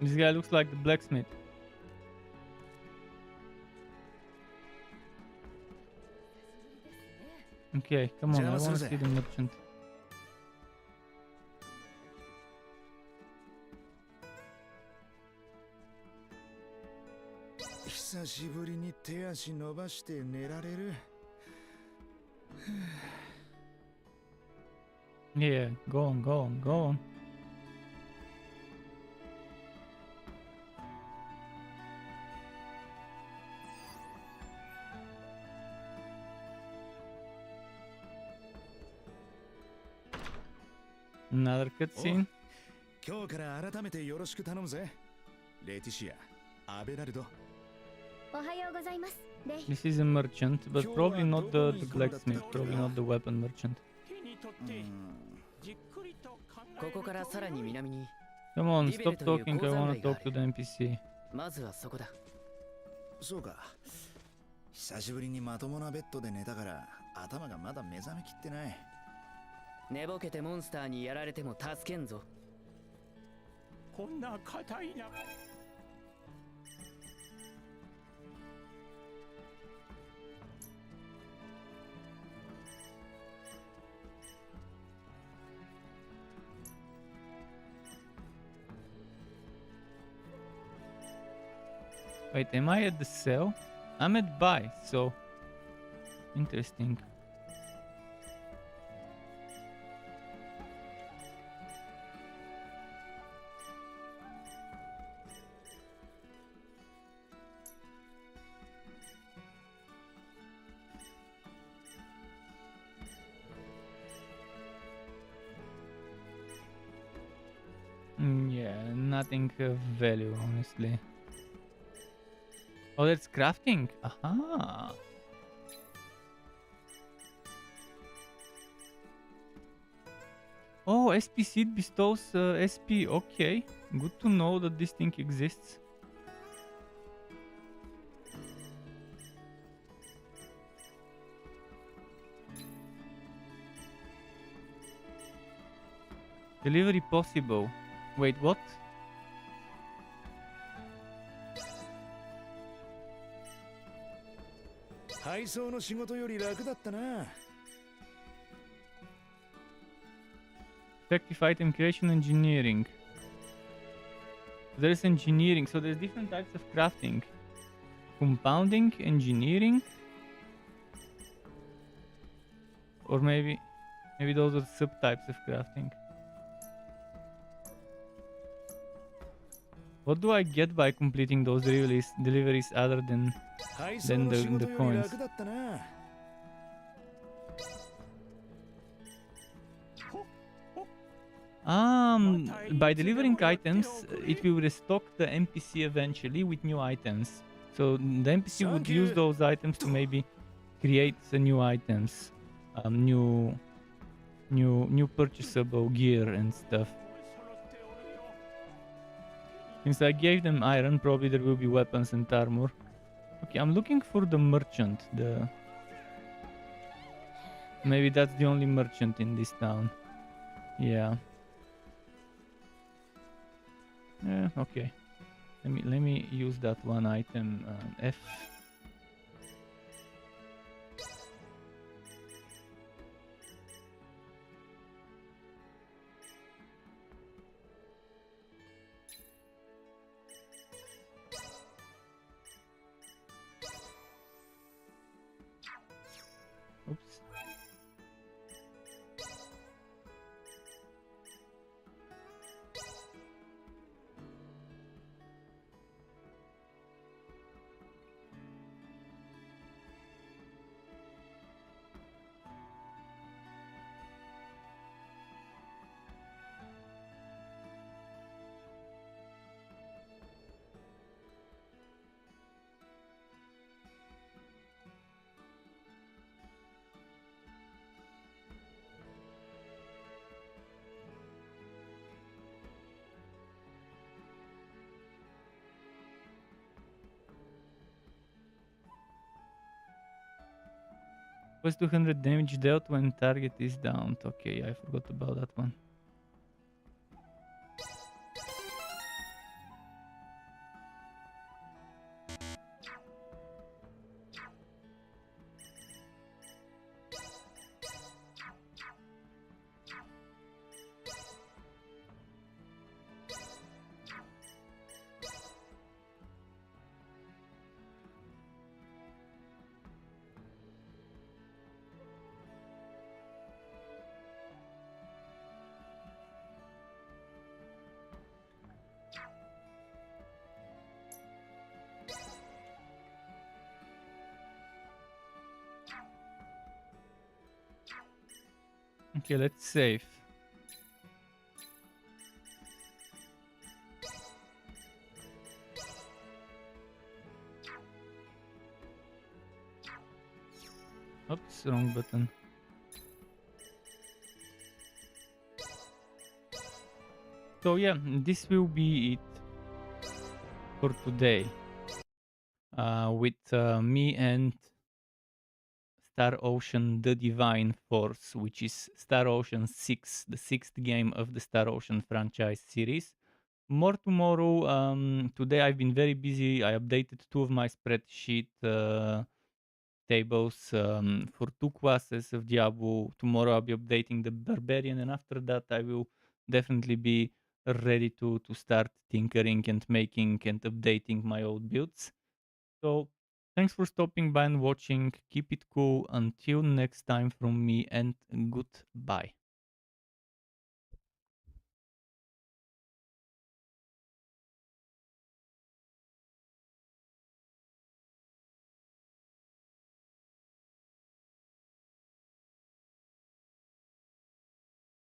Speaker 1: This guy looks like the blacksmith. Okay, come on, I want to see the merchant.
Speaker 3: 久しぶりに手足伸ばして寝られる。
Speaker 1: Yeah, go on, go on, go on. Another cutscene.
Speaker 3: 今日から改めてよろしく頼むぜ。レティシア、アベラルド。
Speaker 4: おはようございます、レイ。
Speaker 1: This is a merchant, but probably not the blacksmith, probably not the weapon merchant.
Speaker 6: ここからさらに南に。
Speaker 1: Come on, stop talking, I wanna talk to the NPC.
Speaker 6: まずはそこだ。
Speaker 3: そうか。久しぶりにまともなベッドで寝たから頭がまだ目覚めきってない。
Speaker 6: 寝ぼけてモンスターにやられても助けんぞ。
Speaker 8: こんな硬いな。
Speaker 1: Wait, am I at the cell? I'm at buy, so interesting. Yeah, nothing of value, honestly. Oh, that's crafting. Aha. Oh, SP seed bestows SP. Okay, good to know that this thing exists. Delivery possible. Wait, what? Effective item creation engineering. There's engineering, so there's different types of crafting. Compounding, engineering. Or maybe those are subtypes of crafting. What do I get by completing those deliveries other than the coins? By delivering items, it will restock the NPC eventually with new items. So the NPC would use those items to maybe create the new items, new purchasable gear and stuff. Since I gave them iron, probably there will be weapons and armor. Okay, I'm looking for the merchant. Maybe that's the only merchant in this town. Yeah. Yeah, okay. Let me use that one item, F. Oops. Was 200 damage dealt when target is downed. Okay, I forgot about that one. Okay, let's save. Oops, wrong button. So yeah, this will be it for today. With me and Star Ocean The Divine Force, which is Star Ocean 6, the 6th game of the Star Ocean franchise series. More tomorrow. Today I've been very busy. I updated 2 of my spreadsheet tables for 2 classes of Diablo. Tomorrow I'll be updating the Barbarian, and after that I will definitely be ready to start tinkering and making and updating my old builds. So thanks for stopping by and watching. Keep it cool. Until next time from me, and goodbye.